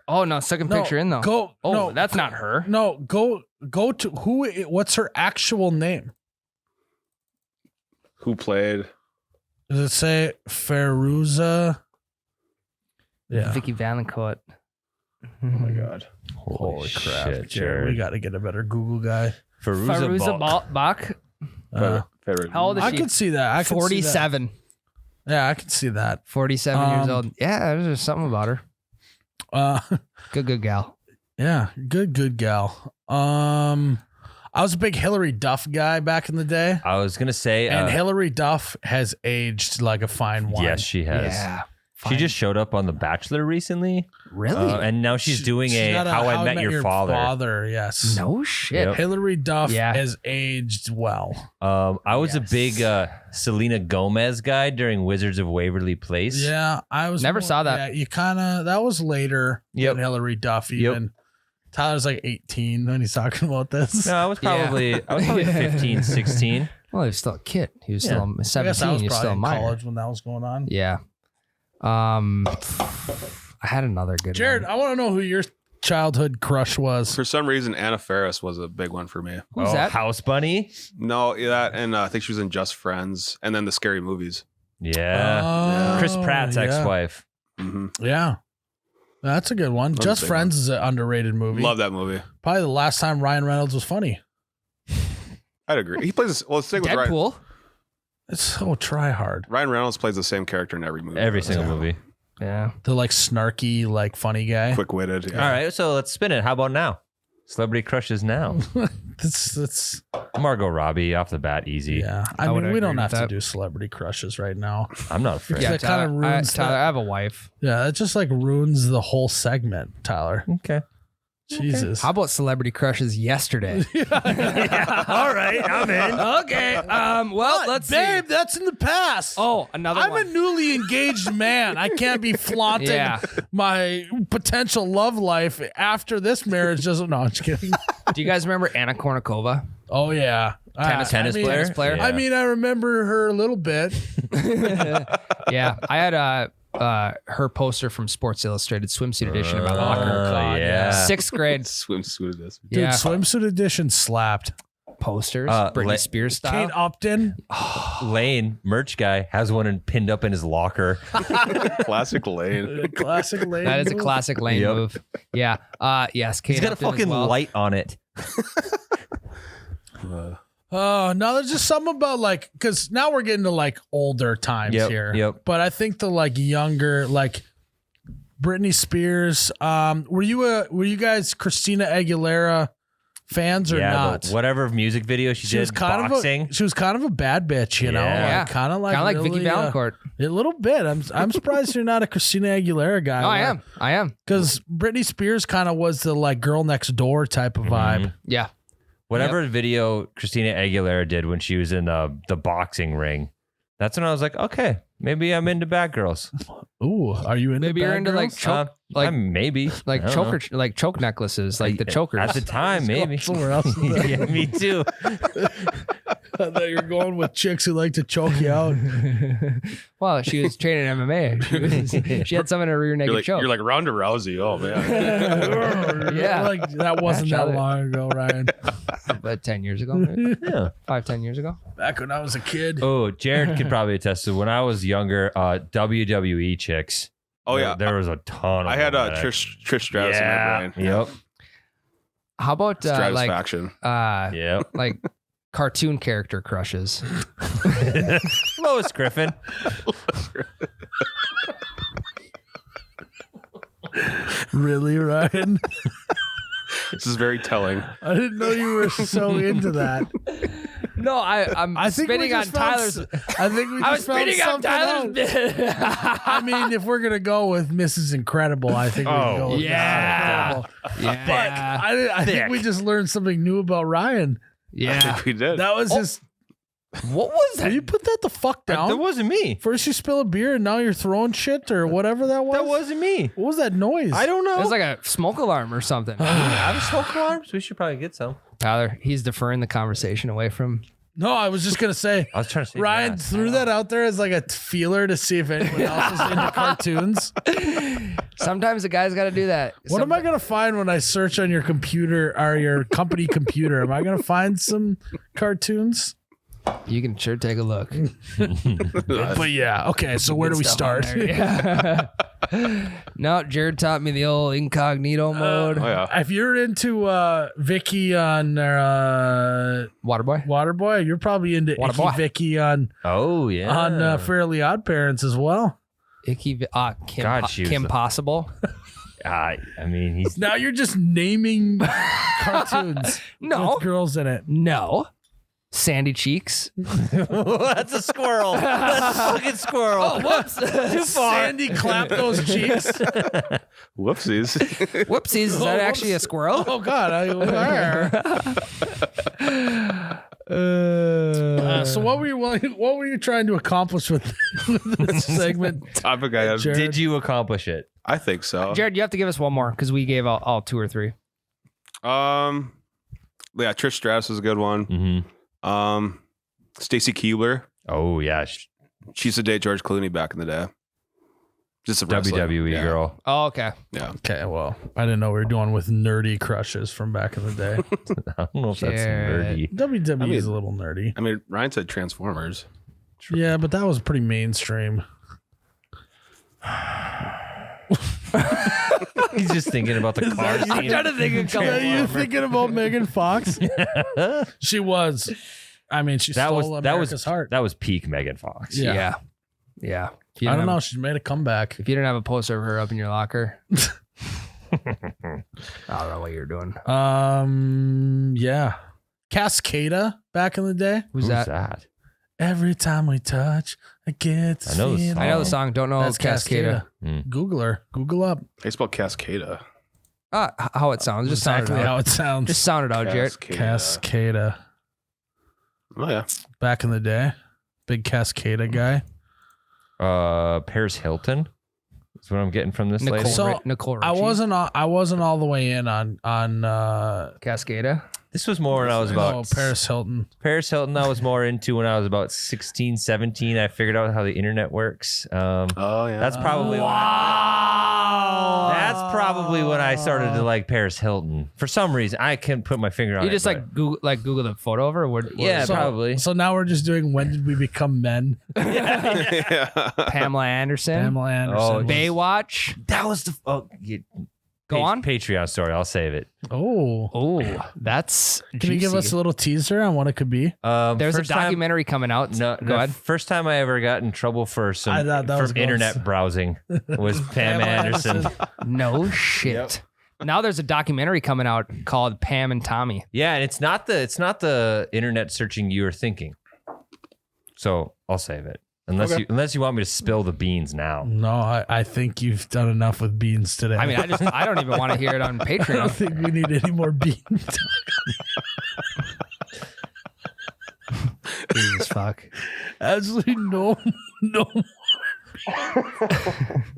S3: Oh no, second
S1: No,
S3: picture in though.
S1: Go.
S3: Oh,
S1: no,
S3: that's not her.
S1: No, go to who? What's her actual name?
S2: Who played?
S1: Does it say Feruza? Yeah.
S3: Vicky Valancourt.
S2: Oh my god.
S4: Holy crap,
S1: Jared, we
S4: Jared.
S1: got to get a better Google guy.
S3: Farouza Bach.
S2: Favorite.
S3: How old is
S1: I
S3: she?
S1: could see that. I could see that.
S3: 47.
S1: Yeah, I can see that.
S3: 47 years old. Yeah, there's just something about her. Good gal.
S1: Yeah, good gal. I was a big Hillary Duff guy back in the day,
S4: I was going to say,
S1: and Hillary Duff has aged like a fine wine.
S4: yes, she has.
S3: Yeah.
S4: She just showed up on The Bachelor recently.
S3: Really?
S4: And now she's doing
S1: She's
S4: a
S1: got
S4: How I Met Your Father.
S1: Yes.
S3: no shit.
S4: Yep.
S1: Hillary Duff
S3: Yeah.
S1: has aged well.
S4: I was a big Selena Gomez guy during Wizards of Waverly Place.
S1: Yeah, I was
S3: Never saw that.
S1: Yeah, you kind of that was later
S4: Yep.
S1: than Hillary Duff. Even Tyler's like 18 when he's talking about this.
S4: No, I was probably 15, 16.
S3: Well, he was still a kid. He was
S4: Yeah.
S3: still
S1: I guess I
S3: 17.
S1: was
S3: He was
S1: probably
S3: still a
S1: in
S3: minor.
S1: college when that was going on.
S3: Yeah. I had another good
S1: Jared,
S3: one.
S1: I want to know who your childhood crush was.
S2: For some reason, Anna Faris was a big one for me.
S3: Who's that?
S4: House Bunny?
S2: No, that and I think she was in Just Friends, and then the Scary Movies.
S4: Yeah.
S1: Oh,
S4: Chris Pratt's
S1: yeah.
S4: ex-wife.
S2: hmm
S1: Yeah. That's a good one.
S2: That's a
S1: Just
S2: big
S1: Friends is an underrated movie.
S2: Love that movie.
S1: Probably the last time Ryan Reynolds was funny.
S2: I'd agree. He plays well. The thing with Ryan,
S3: Deadpool.
S1: It's so try hard.
S2: Ryan Reynolds plays the same character in every movie.
S4: Every single movie.
S3: Yeah.
S1: The like snarky, like funny guy.
S2: Quick-witted. Yeah.
S4: All right, so let's spin it. How about now? Celebrity crushes now.
S1: That's
S4: Margot Robbie off the bat, easy.
S1: yeah. I
S3: would
S1: mean, we
S3: agree
S1: don't
S3: with
S1: have to
S3: that.
S1: do celebrity crushes right now.
S4: I'm not afraid.
S1: Yeah.
S3: Yeah,
S1: That kinda
S3: Tyler,
S1: ruins
S3: Tyler,
S1: that.
S3: I have a wife.
S1: Yeah, it just like ruins the whole segment, Tyler.
S4: Okay.
S1: Jesus.
S3: How about celebrity crushes yesterday?
S4: All right, I'm in.
S3: Okay. Well, let's
S1: Babe,
S3: see.
S1: that's in the past.
S3: Oh, another
S1: I'm
S3: one.
S1: a newly engaged man. I can't be flaunting
S3: Yeah.
S1: my potential love life after this marriage. Doesn't. No, I'm just kidding.
S3: Do you guys remember Anna Kournikova?
S1: Oh yeah,
S4: Tennis
S1: I mean,
S4: player?
S3: Tennis player?
S1: I mean, I remember her a little bit.
S3: Yeah, I had her poster from Sports Illustrated swimsuit edition in my locker.
S4: yeah.
S3: 6th grade.
S2: Swimsuit of this.
S1: Dude,
S3: Yeah,
S1: swimsuit edition slapped.
S3: posters,
S4: Uh,
S3: Britney
S4: Le-
S3: Spears style.
S1: Kate Upton.
S4: Lane, merch guy, has one pinned up in his locker.
S2: Classic Lane.
S1: Classic lady.
S3: That is a classic Lane
S4: Yep.
S3: move. Yeah. Yes, Kate
S4: He's got a
S3: Upton as
S4: fucking
S3: well.
S4: light on it.
S1: Oh, no, there's just something about like, because now we're getting to like older times
S4: Yep,
S1: here.
S4: yep.
S1: But I think the like younger, like Britney Spears. Were you guys Christina Aguilera fans or
S4: Yeah,
S1: not?
S4: the whatever music video she did,
S1: was kind
S4: boxing.
S1: of a bad bitch, you know,
S4: Yeah.
S1: kind of like
S3: Vicky Valancourt.
S1: a little bit. I'm surprised you're not a Christina Aguilera guy.
S3: Oh, I am.
S1: because Britney Spears kind of was the like girl next door type of vibe.
S3: Yeah.
S4: Whatever video Christina Aguilera did when she was in the boxing ring. That's when I was like, okay, maybe I'm into bad girls.
S1: Ooh, are you into
S3: Maybe you're
S1: bad
S3: into like
S1: girls?
S3: choke, like
S4: maybe
S3: like
S4: I don't know.
S3: choker, like choke necklaces, like the chokers.
S4: At the time, maybe.
S1: somewhere else.
S4: Yeah, me too.
S1: I thought you were going with chicks who like to choke you out.
S3: Well, she was training MMA. She had some in her rear naked choke.
S2: You're like Ronda Rousey. Oh man.
S3: Yeah.
S1: Like that wasn't that long ago, Ryan.
S3: But 10 years ago, maybe?
S4: Yeah.
S3: 5-10 years ago.
S1: Back when I was a kid.
S4: Oh, Jared could probably attest to when I was younger, WWE chicks.
S2: Oh yeah.
S4: There was a ton of
S2: I had
S4: them.
S2: Trish Stratus in my brain.
S4: Yep.
S3: How about
S2: Stratisfaction.
S4: Yep.
S3: like cartoon character crushes?
S4: Lois Griffin.
S1: Really, Ryan?
S2: This is very telling.
S1: I didn't know you were so into that.
S3: No, I'm
S1: I think we
S3: spinning on
S1: just found
S3: Tyler's.
S1: I think we
S3: I was
S1: just found
S3: spinning on
S1: something
S3: Tyler's
S1: else.
S3: bit.
S1: I mean, if we're gonna go with Mrs. Incredible, I think we can go with
S3: yeah.
S1: Mrs. Incredible.
S3: Yeah.
S1: I think we just learned something new about Ryan.
S3: Yeah.
S2: We did.
S1: That was his.
S3: What was
S1: Will
S3: that?
S1: you put that the fuck down?
S4: That wasn't me.
S1: First you spill a beer and now you're throwing shit or whatever that was.
S4: That wasn't me.
S1: What was that noise?
S4: I don't know.
S3: It was like a smoke alarm or something.
S4: have smoke alarms. We should probably get some.
S3: Tyler, he's deferring the conversation away from.
S1: No, I was just gonna say.
S4: I was trying to say
S1: Ryan
S4: yes.
S1: threw that out there as like a feeler to see if anyone else is into cartoons.
S3: Sometimes the guy's got to do that.
S1: What am I gonna find when I search on your computer or your company computer? Am I gonna find some cartoons?
S3: You can sure take a look.
S1: But yeah, okay. So where do we start?
S3: Yeah. No, Jared taught me the old incognito mode.
S2: Oh yeah.
S1: If you're into Vicky on
S3: Waterboy.
S1: Waterboy, you're probably into
S3: Waterboy.
S1: Icky Vicky on
S4: Oh yeah.
S1: Fairly Odd Parents as well.
S3: Kim,
S4: God, she was
S3: Kim
S4: the-
S3: Possible.
S4: I mean, he's
S1: Now you're just naming cartoons
S3: No.
S1: with girls in it.
S3: No. Sandy Cheeks.
S4: that's a squirrel. That's a fucking squirrel.
S3: Oh, whoops.
S4: Too far.
S1: Sandy clap those cheeks.
S2: Whoopsies.
S3: Whoopsies. Is that actually a squirrel?
S1: Oh God! So what were you trying to accomplish with this segment?
S2: Topic I had.
S1: Jared?
S4: Did you accomplish it?
S2: I think so.
S3: Jared, you have to give us one more because we gave all 2 or 3.
S2: Yeah, Trish Stratus was a good one.
S4: Mm-hmm.
S2: Stacy Keibler.
S4: Oh yeah,
S2: She used to date George Clooney back in the day. Just a wrestler.
S4: WWE
S2: Yeah.
S4: girl.
S3: Oh, okay.
S2: Yeah.
S1: Okay, well, I didn't know we were doing with nerdy crushes from back in the day.
S4: I don't know if that's
S3: Jared.
S4: nerdy.
S1: WWE is a little nerdy.
S2: I mean, Ryan said Transformers.
S1: Yeah, but that was pretty mainstream.
S4: He's just thinking about the car
S3: I'm
S4: scene.
S3: trying to think of a couple
S1: Are you
S3: more.
S1: thinking about Megan Fox? She was. I mean, she stole America's heart.
S4: That was peak Megan Fox.
S1: Yeah.
S3: Yeah. If you
S1: I don't
S3: didn't
S1: know.
S3: have-
S1: She's made a comeback.
S3: If you didn't have a poster of her up in your locker, I don't know what you're doing.
S1: Yeah. Cascada back in the day.
S3: Who's that?
S1: Every time we touch, I get this
S4: I know the
S1: feeling.
S4: song.
S3: I know the song. Don't know
S1: That's
S3: Cascada.
S1: Cascada. Google her. Google up.
S2: They spelled Cascada.
S3: How it sounds. Just sound it
S1: Exactly
S3: out.
S1: how it sounds.
S3: Just sound it out, Jared.
S1: Cascada.
S2: Oh yeah.
S1: Back in the day, big Cascada guy.
S4: Paris Hilton. That's what I'm getting from this lady.
S3: Nicole Richie.
S1: I wasn't all the way in on
S3: Cascada.
S4: This was more when I was about
S1: Paris Hilton.
S4: Paris Hilton. I was more into when I was about 16, 17. I figured out how the internet works.
S2: Oh yeah.
S4: That's probably That's probably when I started to like Paris Hilton. For some reason, I can't put my finger on it.
S3: You just like Google the photo of her?
S4: Yeah, probably.
S1: So now we're just doing when did we become men?
S3: Pamela Anderson.
S1: Pamela Anderson.
S4: Oh,
S3: Baywatch.
S4: That was the
S3: Go on.
S4: Patreon story. I'll save it.
S3: Oh, that's
S1: Can you give us a little teaser on what it could be?
S3: There's a
S4: first time-
S3: documentary coming out.
S4: No,
S3: Go ahead.
S4: First time I ever got in trouble for
S1: I thought that was going
S4: internet
S1: to-
S4: browsing was Pam Anderson.
S3: No shit. Now there's a documentary coming out called Pam and Tommy.
S4: Yeah, and it's not the internet searching you are thinking. So I'll save it. Unless you want me to spill the beans now.
S1: No, I think you've done enough with beans today.
S3: I mean, I don't even want to hear it on
S1: I
S3: Patreon.
S1: don't think we need any more beans.
S3: Jesus fuck.
S1: Absolutely no.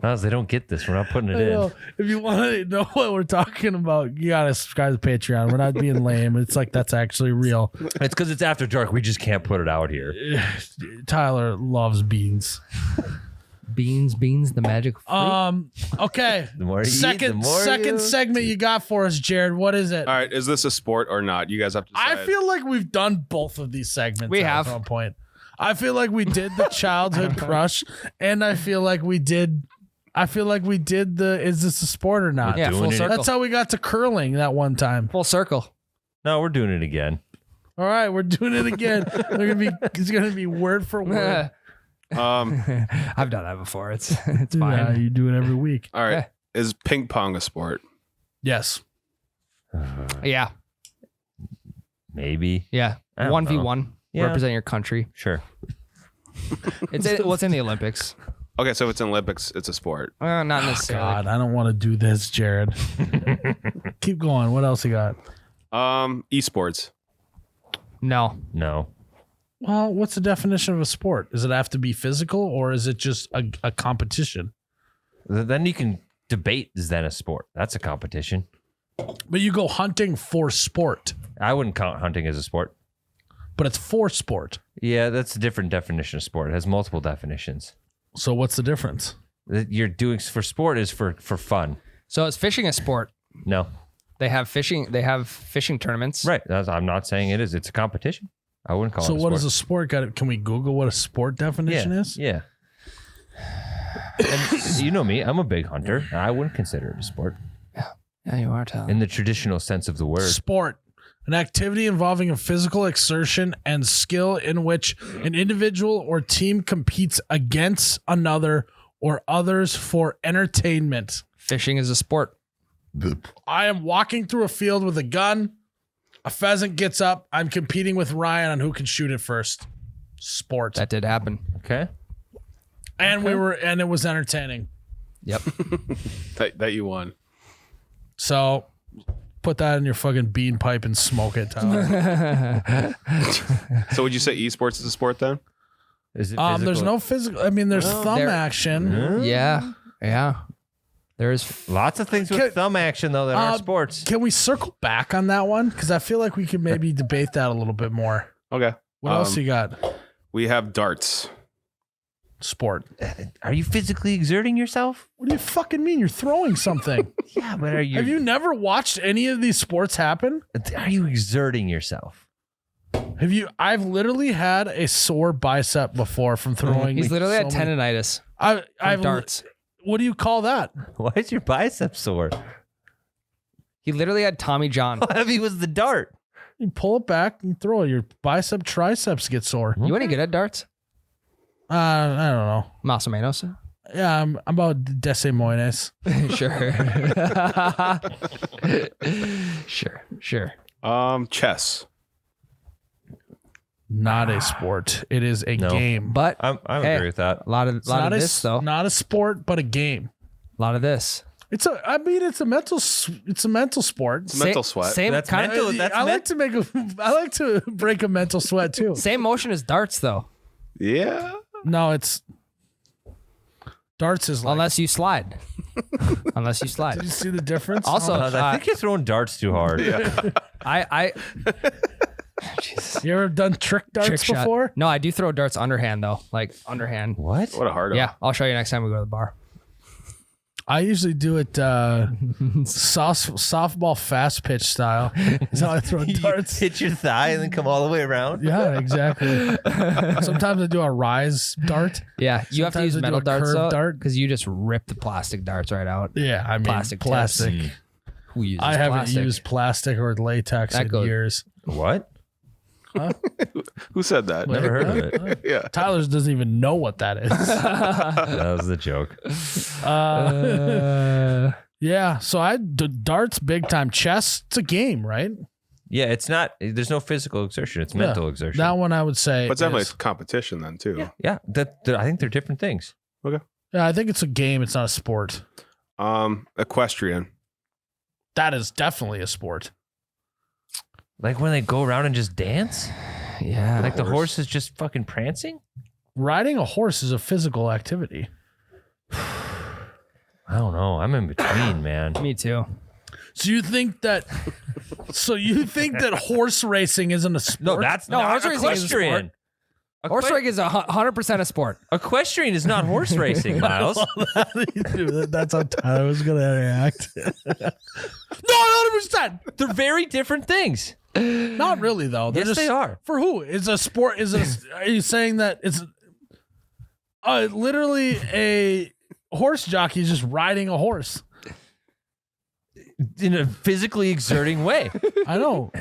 S4: Miles, they don't get this. We're not putting it
S1: I
S4: in.
S1: know. If you want to know what we're talking about, you gotta subscribe to Patreon. We're not being lame. It's like that's actually real.
S4: It's because it's after dark. We just can't put it out here.
S1: Tyler loves beans.
S3: Beans, the magic fruit.
S1: Okay.
S4: The more you eat, the more
S1: second segment you got for us, Jared. What is it?
S2: All right. Is this a sport or not? You guys have to decide.
S1: I feel like we've done both of these segments.
S3: We
S1: at
S3: have.
S1: one point. I feel like we did the childhood crush, and I feel like we did the is this a sport or not?
S3: Yeah,
S4: doing
S3: full
S4: it.
S3: circle.
S1: That's how we got to curling that one time.
S3: Full circle.
S4: No, we're doing it again.
S1: All right, we're doing it again. It's gonna be word for word.
S3: I've done that before. It's
S1: Yeah,
S3: fine.
S1: you do it every week.
S2: All right. Is ping pong a sport?
S1: Yes.
S3: Yeah.
S4: Maybe.
S3: Yeah.
S4: I don't
S3: 1v1.
S4: Yeah.
S3: Represent your country.
S4: Sure.
S3: What's in the Olympics?
S2: Okay, so if it's in Olympics, it's a sport.
S3: Not necessarily.
S1: God, I don't want to do this, Jared. Keep going. What else you got?
S2: Esports.
S3: No.
S4: No.
S1: Well, what's the definition of a sport? Does it have to be physical, or is it just a competition?
S4: Then you can debate, is that a sport? That's a competition.
S1: But you go hunting for sport,
S4: I wouldn't count hunting as a sport.
S1: but it's for sport.
S4: Yeah, that's a different definition of sport. It has multiple definitions.
S1: So what's the difference?
S4: That you're doing for sport is for fun.
S3: So is fishing a sport?
S4: No.
S3: They have fishing tournaments.
S4: Right. I'm not saying it is. It's a competition. I wouldn't call it a sport.
S1: So what is a sport? Can we Google what a sport definition is?
S4: Yeah. And you know me. I'm a big hunter. I wouldn't consider it a sport
S3: Yeah, you are, Tyler.
S4: in the traditional sense of the word.
S1: Sport, an activity involving a physical exertion and skill in which an individual or team competes against another or others for entertainment.
S3: Fishing is a sport.
S1: I am walking through a field with a gun. A pheasant gets up. I'm competing with Ryan on who can shoot it first. Sport.
S3: That did happen.
S4: Okay.
S1: And it was entertaining.
S3: Yep.
S2: That you won.
S1: So put that in your fucking bean pipe and smoke it, Tyler.
S2: So would you say esports is a sport then?
S4: Is it
S1: There's
S4: physical?
S1: no physical. I mean, there's thumb
S3: there-
S1: action.
S3: Yeah. There's
S4: Lots of things with
S1: Can-
S4: thumb action though that are sports.
S1: Can we circle back on that one? Because I feel like we could maybe debate that a little bit more.
S2: Okay.
S1: What else you got?
S2: We have darts.
S1: Sport.
S4: Are you physically exerting yourself?
S1: What do you fucking mean? You're throwing something.
S4: Yeah, but are
S1: Have you never watched any of these sports happen?
S4: Are you exerting yourself?
S1: Have you? I've literally had a sore bicep before from throwing.
S3: he's literally had
S1: so many-
S3: tendonitis
S1: I've
S3: from darts.
S1: What do you call that?
S4: Why is your bicep sore?
S3: He literally had Tommy John.
S4: How heavy was the dart?
S1: You pull it back and throw it. Your bicep triceps get sore.
S3: You any good at darts?
S1: I don't know.
S3: Más o menos.
S1: Yeah, I'm about Des Moines.
S3: Sure. Sure.
S2: Chess.
S1: Not a sport. It is a
S4: No.
S1: game.
S3: But
S4: I
S3: Hey.
S4: agree with that.
S3: a lot of
S1: Not
S3: this though.
S1: Not a sport, but a game.
S3: A lot of this.
S1: It's a mental sport.
S2: It's a mental sweat.
S3: Same
S4: That's
S3: kind
S4: mental.
S3: of.
S1: I like to break a mental sweat too.
S3: Same motion as darts, though.
S2: Yeah.
S1: No, it's darts is like.
S3: Unless you slide.
S1: Did you see the difference?
S3: Also,
S4: I think you're throwing darts too hard.
S2: Yeah.
S3: I
S1: you ever done trick darts
S3: trick shot.
S1: before?
S3: No, I do throw darts underhand though, like underhand.
S4: What?
S2: What a hard
S3: Yeah, I'll show you next time we go to the bar.
S1: I usually do it softball fast pitch style. That's how I throw darts.
S4: Hit your thigh and then come all the way around.
S1: Yeah, exactly. Sometimes I do a rise dart.
S3: Yeah, you have to
S1: Sometimes
S3: use
S1: I do
S3: metal
S1: a
S3: darts
S1: curved
S3: though,
S1: dart.
S3: because you just rip the plastic darts right out.
S1: Yeah, I mean
S3: Plastic
S1: plastic.
S3: tips. Who uses
S1: I haven't
S3: plastic?
S1: used plastic or latex
S3: That
S1: in
S3: goes-
S1: years.
S4: What?
S2: Who said that?
S4: Never heard of it.
S2: Yeah.
S1: Tyler doesn't even know what that is.
S4: That was the joke.
S1: Yeah, so darts big time. Chess, it's a game, right?
S4: Yeah, it's not. There's no physical exertion. It's mental exertion.
S1: That one I would say.
S2: But it's definitely
S1: is-
S2: competition then too.
S4: Yeah, I think they're different things.
S1: yeah, I think it's a game. It's not a sport.
S2: Equestrian.
S1: That is definitely a sport.
S4: Like when they go around and just dance.
S3: Yeah,
S4: Like the horse is just fucking prancing.
S1: Riding a horse is a physical activity.
S4: I don't know. I'm in between, man.
S3: me too.
S1: So you think that? Horse racing isn't a sport?
S4: No, that's
S3: No,
S4: not
S3: horse racing is a
S4: equestrian.
S3: Horse racing is 100% a sport.
S4: Equestrian is not horse racing, Miles.
S1: That's how Tyler was gonna react. No, 100%.
S4: They're very different things.
S1: Not really though. They're
S4: Yes, they are.
S1: For who? Is a sport? Are you saying that it's literally a horse jockey is just riding a horse?
S4: In a physically exerting way.
S1: I know.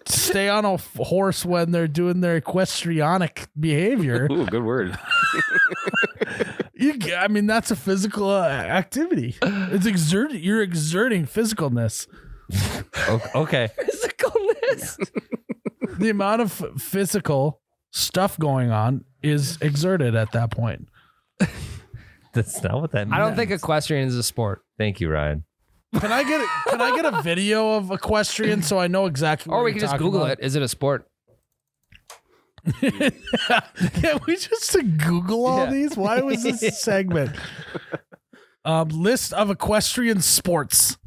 S1: Stay on a horse when they're doing their equestrianic behavior.
S2: Ooh, good word.
S1: I mean, that's a physical activity. It's exerting. You're exerting physicalness.
S4: Okay.
S3: Physicalness.
S1: The amount of physical stuff going on is exerted at that point.
S4: That's not what that means.
S3: I don't think equestrian is a sport.
S4: Thank you, Ryan.
S1: Can I get a video of equestrian so I know exactly?
S3: Or
S1: what
S3: we
S1: you're
S3: can just
S1: talking
S3: Google
S1: about?
S3: it. Is it a sport?
S1: Yeah, we just to Google all
S3: Yeah.
S1: these. Why was this segment? List of equestrian sports.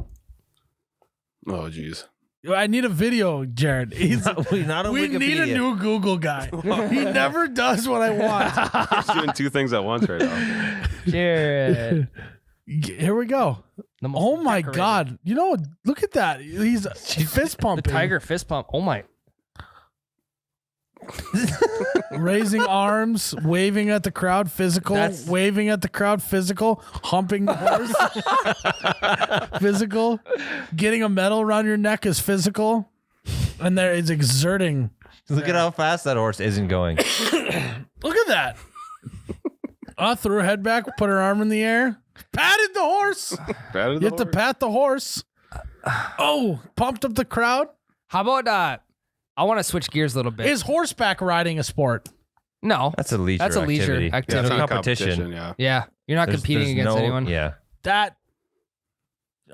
S2: Oh, geez.
S1: I need a video, Jared.
S4: We not on
S1: We
S4: Wikipedia.
S1: need a new Google guy. He never does what I want.
S2: He's doing two things at once right now.
S3: Jared.
S1: Here we go.
S3: The most
S1: Oh my
S3: decorated.
S1: God! You know, look at that. He's fist
S3: The
S1: pumping,
S3: tiger fist pump. Oh my.
S1: raising arms, waving at the crowd, physical,
S3: That's-
S1: waving at the crowd, physical, humping the horse, physical, getting a medal around your neck is physical, and there is exerting.
S4: Look at how fast that horse isn't going.
S1: Look at that. Threw her head back, put her arm in the air, patted the horse.
S2: Patted
S1: You
S2: the
S1: have to
S2: horse.
S1: pat the horse. Oh, pumped up the crowd.
S3: How about I want to switch gears a little bit.
S1: Is horseback riding a sport?
S3: No.
S4: That's a leisure
S3: That's a leisure
S4: activity.
S3: activity.
S2: Yeah, it's
S4: There's
S2: not
S4: competition.
S2: Yeah.
S3: Yeah. You're not competing against
S4: no,
S3: anyone.
S4: Yeah.
S1: That,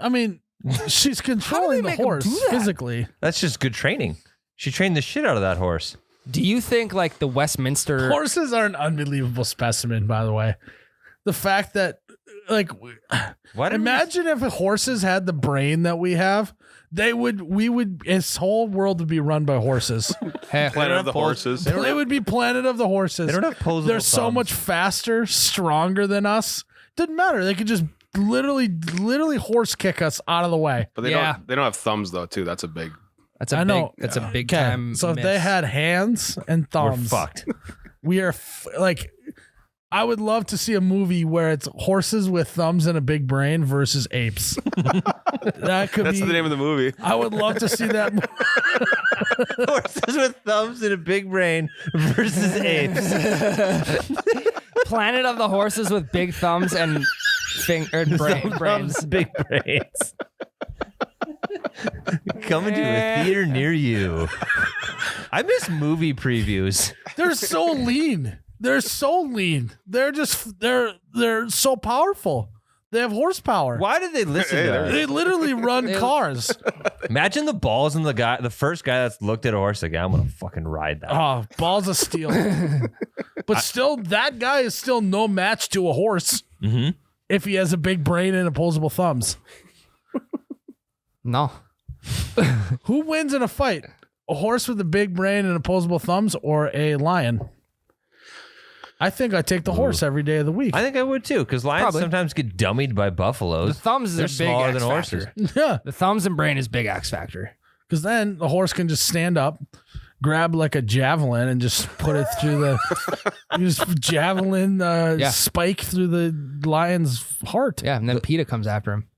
S1: I mean, she's controlling the
S3: make 'em
S1: horse
S3: do that?
S1: physically.
S4: That's just good training. She trained the shit out of that horse.
S3: Do you think like the Westminster
S1: Horses are an unbelievable specimen, by the way. The fact that, like,
S4: Why did
S1: imagine if horses had the brain that we have. This whole world would be run by horses.
S3: Hey,
S2: Planet of the horses.
S1: It would be Planet of the Horses.
S4: They don't have posable
S1: They're so
S4: thumbs.
S1: much faster, stronger than us. Didn't matter. They could just literally horse kick us out of the way.
S2: But they
S3: Yeah.
S2: don't. They don't have thumbs though. Too. That's a big.
S3: that's a
S1: I know.
S3: big that's a big
S1: Okay,
S3: time.
S1: so if
S3: miss.
S1: they had hands and
S4: We're
S1: thumbs,
S4: fucked.
S1: we are like. I would love to see a movie where it's horses with thumbs and a big brain versus apes. That could
S2: That's
S1: be
S2: the name of the movie.
S1: I would love to see that.
S4: Horses with thumbs and a big brain versus apes.
S3: Planet of the Horses with big thumbs and brains.
S4: Thumbs, big brains. Coming to a theater near you. I miss movie previews.
S1: They're so lean. They're so lean. They're so powerful. They have horsepower.
S4: Why did they listen to that?
S1: They literally run cars.
S4: Imagine the balls in the first guy that's looked at a horse like, I'm gonna fucking ride that.
S1: Oh, balls of steel. But still, that guy is still no match to a horse if he has a big brain and opposable thumbs.
S3: No.
S1: Who wins in a fight? A horse with a big brain and opposable thumbs or a lion? I think I take the horse every day of the week.
S4: I think I would too, because lions
S3: Probably.
S4: sometimes get dummied by buffaloes.
S3: The thumbs
S4: They're
S3: is a big
S4: smaller
S3: X
S4: than horses.
S3: factor.
S1: Yeah,
S3: The thumbs and brain is big X factor.
S1: because then the horse can just stand up, grab like a javelin, and just put it through the just javelin spike through the lion's heart.
S3: Yeah, and then PETA comes after him.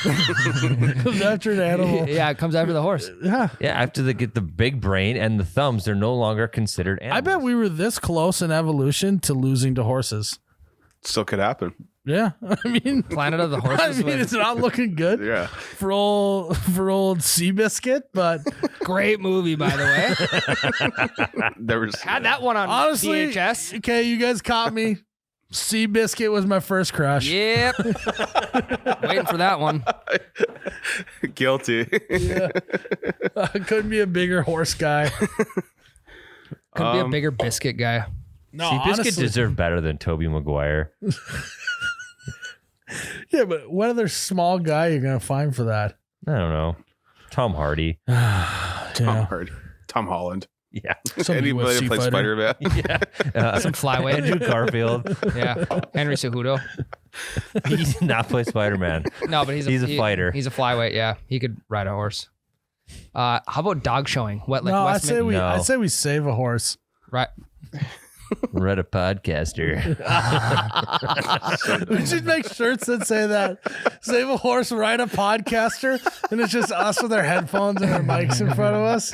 S1: Comes after an animal.
S3: Yeah, it comes after the horse.
S1: Yeah.
S4: Yeah, after they get the big brain and the thumbs, they're no longer considered animals.
S1: I bet we were this close in evolution to losing to horses.
S2: Still could happen.
S1: Yeah, I mean,
S3: Planet of the Horses.
S1: it's not looking good
S2: Yeah.
S1: for old Seabiscuit, but
S3: Great movie, by the way.
S2: Never seen
S3: Had that one on
S1: honestly,
S3: VHS.
S1: okay, you guys caught me. Seabiscuit was my first crush.
S3: Yep. Waiting for that one.
S2: it. Guilty.
S1: Yeah. I couldn't be a bigger horse guy.
S3: Could be a bigger biscuit guy.
S1: No,
S4: See, Biscuit
S1: honestly,
S4: deserved better than Tobey Maguire.
S1: yeah, but what other small guy you're gonna find for that?
S4: I don't know. Tom Hardy.
S1: Yeah.
S2: Tom Holland.
S4: Yeah.
S1: Some
S2: Anybody
S1: UFC
S2: that plays
S1: fighter.
S2: Spider-Man.
S3: Some flyweight.
S4: Andrew Garfield.
S3: Yeah. Henry Cejudo.
S4: He did not play Spider-Man.
S3: No, but he's a
S4: fighter.
S3: He's a flyweight. Yeah, he could ride a horse. How about dog showing? What like
S1: No, I
S3: Westman?
S1: say we save a horse.
S3: Right.
S4: Read a podcaster.
S1: We should make shirts that say that. Save a horse, ride a podcaster, and it's just us with our headphones and our mics in front of us.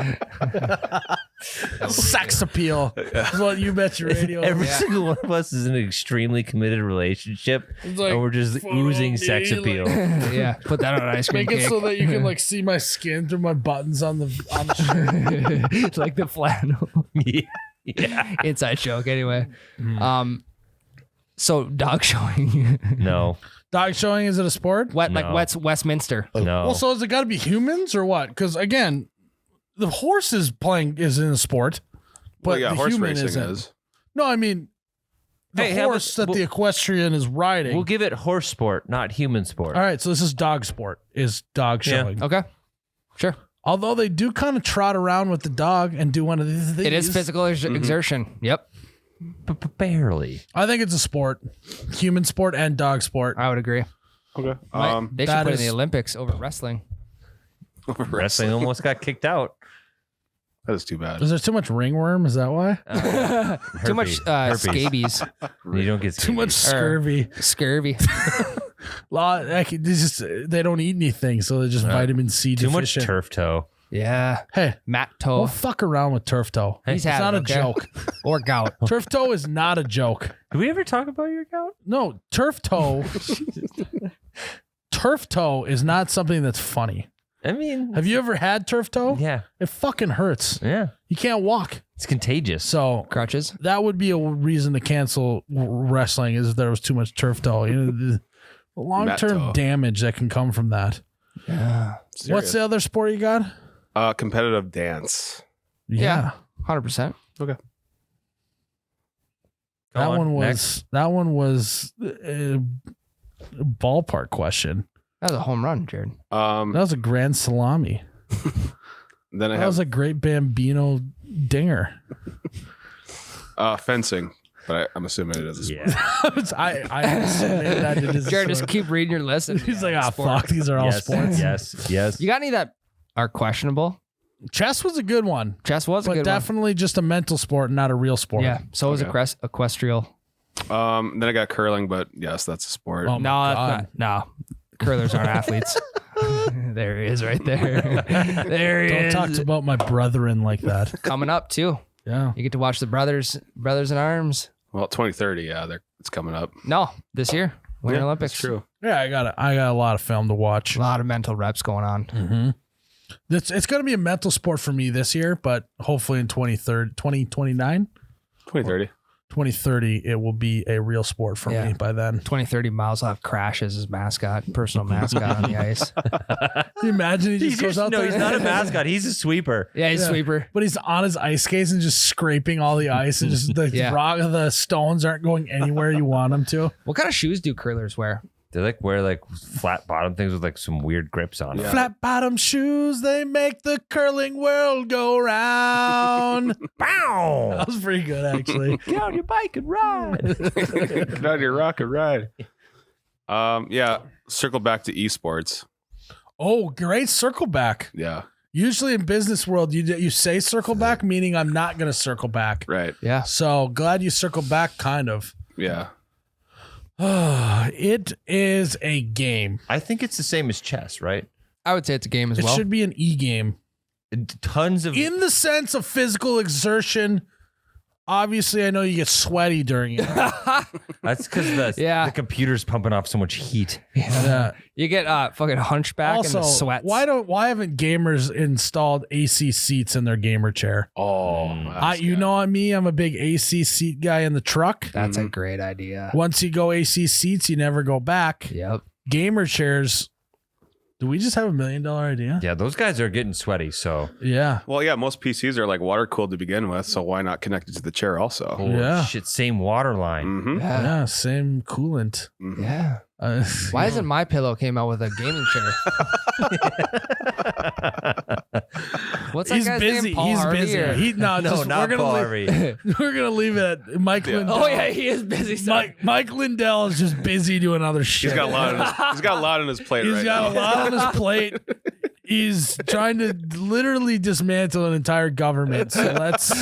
S1: Sex appeal is what You Bet Your Radio.
S4: Every single one of us is in an extremely committed relationship,
S1: It's like,
S4: and we're just
S1: photo
S4: oozing
S1: me,
S4: sex
S1: like-
S4: appeal.
S3: Yeah. Put that on an ice cream
S1: Make it
S3: cake.
S1: so that you can like see my skin through my buttons on the shirt.
S3: It's like the flannel.
S4: Yeah.
S3: Inside joke. Anyway. So dog showing.
S4: No.
S1: Dog showing, is it a sport?
S3: Like Westminster.
S4: No.
S1: Well, so has it got to be humans or what? Because again, the horse is in a sport, but
S2: Well, yeah,
S1: the
S2: horse
S1: human
S2: racing
S1: isn't.
S2: is.
S1: No, I mean the
S4: Hey, how
S1: horse
S4: about-
S1: that the equestrian is riding.
S4: We'll give it horse sport, not human sport.
S1: All right, so this is dog sport. Is dog
S4: Yeah.
S1: showing?
S3: Okay. Sure.
S1: Although they do kind of trot around with the dog and do one of these things.
S3: It is physical exertion. Yep.
S4: Barely.
S1: I think it's a sport, human sport and dog sport.
S3: I would agree.
S2: Okay.
S3: They should
S1: that
S3: put it in the
S1: is-
S3: Olympics over wrestling.
S4: Wrestling almost got kicked out.
S2: That is too bad.
S1: Is there too much ringworm? Is that why?
S3: Too much
S4: Herpes.
S3: scabies.
S4: You don't get
S1: Too much
S4: scabies.
S1: scurvy.
S3: Scurvy.
S1: They don't eat anything, so they're just vitamin C
S4: Too much
S1: deficient.
S4: turf toe.
S3: Yeah.
S1: Hey,
S3: Matt
S1: don't
S3: Toe.
S1: fuck around with turf toe.
S3: He's
S1: It's
S3: had
S1: not
S3: it,
S1: a
S3: okay?
S1: joke.
S3: Or gout.
S1: Turf toe is not a joke.
S4: Did we ever talk about your gout?
S1: No, turf toe. Turf toe is not something that's funny.
S4: I mean,
S1: Have you ever had turf toe?
S4: yeah.
S1: It fucking hurts.
S4: Yeah.
S1: You can't walk.
S4: It's contagious.
S1: So
S3: Crutches.
S1: that would be a reason to cancel wrestling, is if there was too much turf toe. You know, the long-term
S2: toe.
S1: damage that can come from that.
S3: Yeah.
S1: What's the other sport you got?
S2: Competitive dance.
S3: Yeah. 100%.
S2: Okay.
S1: That
S4: Go on,
S1: one was
S4: next.
S1: a ballpark question.
S3: That was a home run, Jared.
S1: That was a grand salami.
S2: Then I
S1: That was
S2: have
S1: a great Bambino dinger.
S2: fencing, but I'm assuming it is a sport.
S4: Yeah.
S1: I estimated that it is.
S3: Jared, just keep reading your list. And
S1: He's like,
S3: sport.
S1: fuck, these are all
S4: Yes.
S1: sports.
S4: Yes. Yes.
S3: You got any that are questionable?
S1: Chess was a good one,
S3: Chess was a
S1: but
S3: good
S1: definitely just a mental sport, not a real sport.
S3: one. Yeah. So was
S2: Okay.
S3: equestrial.
S2: Then I got curling, but yes, that's a sport.
S1: Oh,
S3: No,
S1: my
S3: that's
S1: God.
S3: not. No. Curlers aren't athletes. There he is right there. There he
S1: Don't
S3: is.
S1: talk about my brethren like that.
S3: Coming up, too.
S1: Yeah.
S3: You get to watch the brothers in arms.
S2: Well, 2030, yeah, it's coming up.
S3: No, this year. Winter
S2: Yeah,
S3: Olympics.
S2: That's true.
S1: Yeah, I got a lot of film to watch.
S3: A lot of mental reps going on.
S1: It's going to be a mental sport for me this year, but hopefully in 2029.
S2: 2030.
S1: 2030, it will be a real sport for me by then.
S3: 2030 Miles will have Crash as his mascot, personal mascot on the ice.
S1: Can you imagine he just goes out there?
S4: He's not a mascot. He's a sweeper.
S3: Yeah, he's a sweeper.
S1: But he's on his ice skates and just scraping all the ice and just the stones aren't going anywhere you want them to.
S3: What kind of shoes do curlers wear?
S4: They like wear like flat bottom things with like some weird grips on it.
S1: Flat bottom shoes, they make the curling world go round.
S4: Bow!
S1: That was pretty good, actually.
S3: Get on your bike and ride.
S2: Get on your rocket ride. Circle back to esports.
S1: Oh, great circle back.
S2: Yeah.
S1: Usually in business world, you say circle back, meaning I'm not going to circle back.
S2: Right.
S3: Yeah.
S1: So glad you circle back, kind of.
S2: Yeah.
S1: It is a game.
S4: I think it's the same as chess, right?
S3: I would say it's a game as
S1: It
S3: well.
S1: should be an e-game.
S4: Tons of
S1: In the sense of physical exertion, obviously I know you get sweaty during it.
S4: That's because the computer's pumping off so much heat.
S1: Yeah.
S3: You get fucking hunchback
S1: Also,
S3: and the sweats.
S1: why haven't gamers installed AC seats in their gamer chair? You know me, I'm a big AC seat guy in the truck.
S3: That's a great idea.
S1: Once you go AC seats, you never go back.
S3: Yep.
S1: Gamer chairs. Do we just have $1 million idea?
S4: Yeah, those guys are getting sweaty, so.
S1: Yeah.
S2: Well, yeah, most PCs are like water cooled to begin with, so why not connect it to the chair also?
S4: Oh,
S1: Yeah.
S4: shit, same water line.
S2: Mm-hmm.
S1: Yeah, same coolant.
S3: Yeah. Why isn't My Pillow came out with a gaming chair? What's that
S1: He's
S3: guy's
S1: busy.
S3: name? Paul
S1: He's
S3: Harvey
S1: busy.
S3: or-
S4: No, not Paul Harvey.
S1: We're gonna leave it at Mike Lindell.
S3: Oh yeah, he is busy.
S1: Mike Lindell is just busy doing other shit.
S2: He's got a lot on his plate
S1: He's
S2: right
S1: got
S2: now.
S1: a lot on his plate. He's trying to literally dismantle an entire government. So that's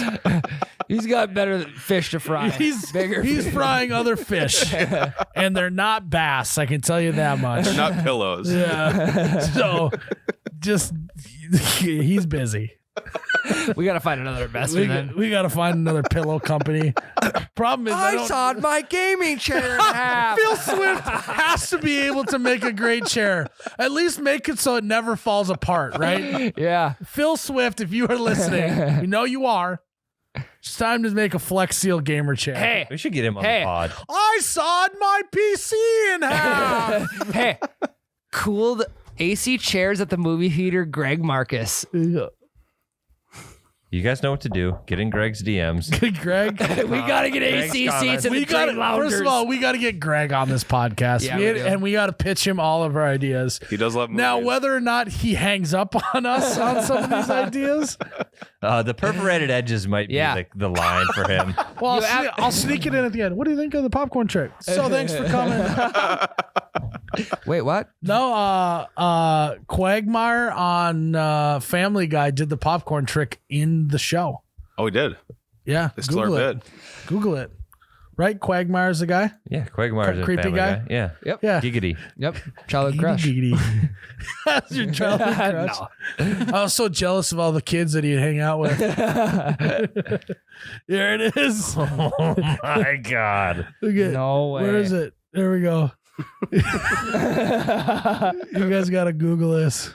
S3: He's got better fish to fry.
S1: he's
S3: bigger.
S1: He's frying other fish, and they're not bass. I can tell you that much.
S2: They're not pillows.
S1: Yeah. So just he's busy.
S3: We gotta find another investment. Then.
S1: We got to find another pillow company. Problem is, I don't-
S3: sawed my gaming chair in half.
S1: Phil Swift has to be able to make a great chair. At least make it so it never falls apart, right?
S3: Yeah.
S1: Phil Swift, if you are listening, we know you are. It's time to make a Flex Seal gamer chair.
S3: Hey.
S4: We should get him on the pod.
S1: I sawed my PC in half.
S3: Hey. Cooled AC chairs at the movie theater. Greg Marcus.
S4: You guys know what to do. Get in Greg's DMs.
S1: Greg,
S3: We gotta get AC seats in the train loungers.
S1: first of all, we got to get Greg on this podcast.
S3: Yeah, we do.
S1: And we got to pitch him all of our ideas.
S2: He does love movies.
S1: Now, whether or not he hangs up on us on some of these ideas,
S4: The perforated edges might be like the line for him.
S1: well, I'll sneak it in at the end. What do you think of the popcorn trick? So thanks for coming.
S3: Wait, what?
S1: No, Quagmire on Family Guy did the popcorn trick in the show.
S2: Oh, he did.
S1: Yeah,
S2: They still
S1: Google
S2: are
S1: it.
S2: bid.
S1: Google it. Right, Quagmire's the guy.
S4: Yeah, Quagmire's a
S1: Creepy
S4: family
S1: guy?
S4: guy. Yeah.
S3: Yep.
S1: Yeah.
S4: Giggity.
S3: Yep. Childhood crush.
S1: Giggity. That's your childhood crush. I was so jealous of all the kids that he'd hang out with. Here it is.
S4: Oh my God.
S1: Look at,
S3: No way.
S1: where is it? There we go. You guys got to Google this.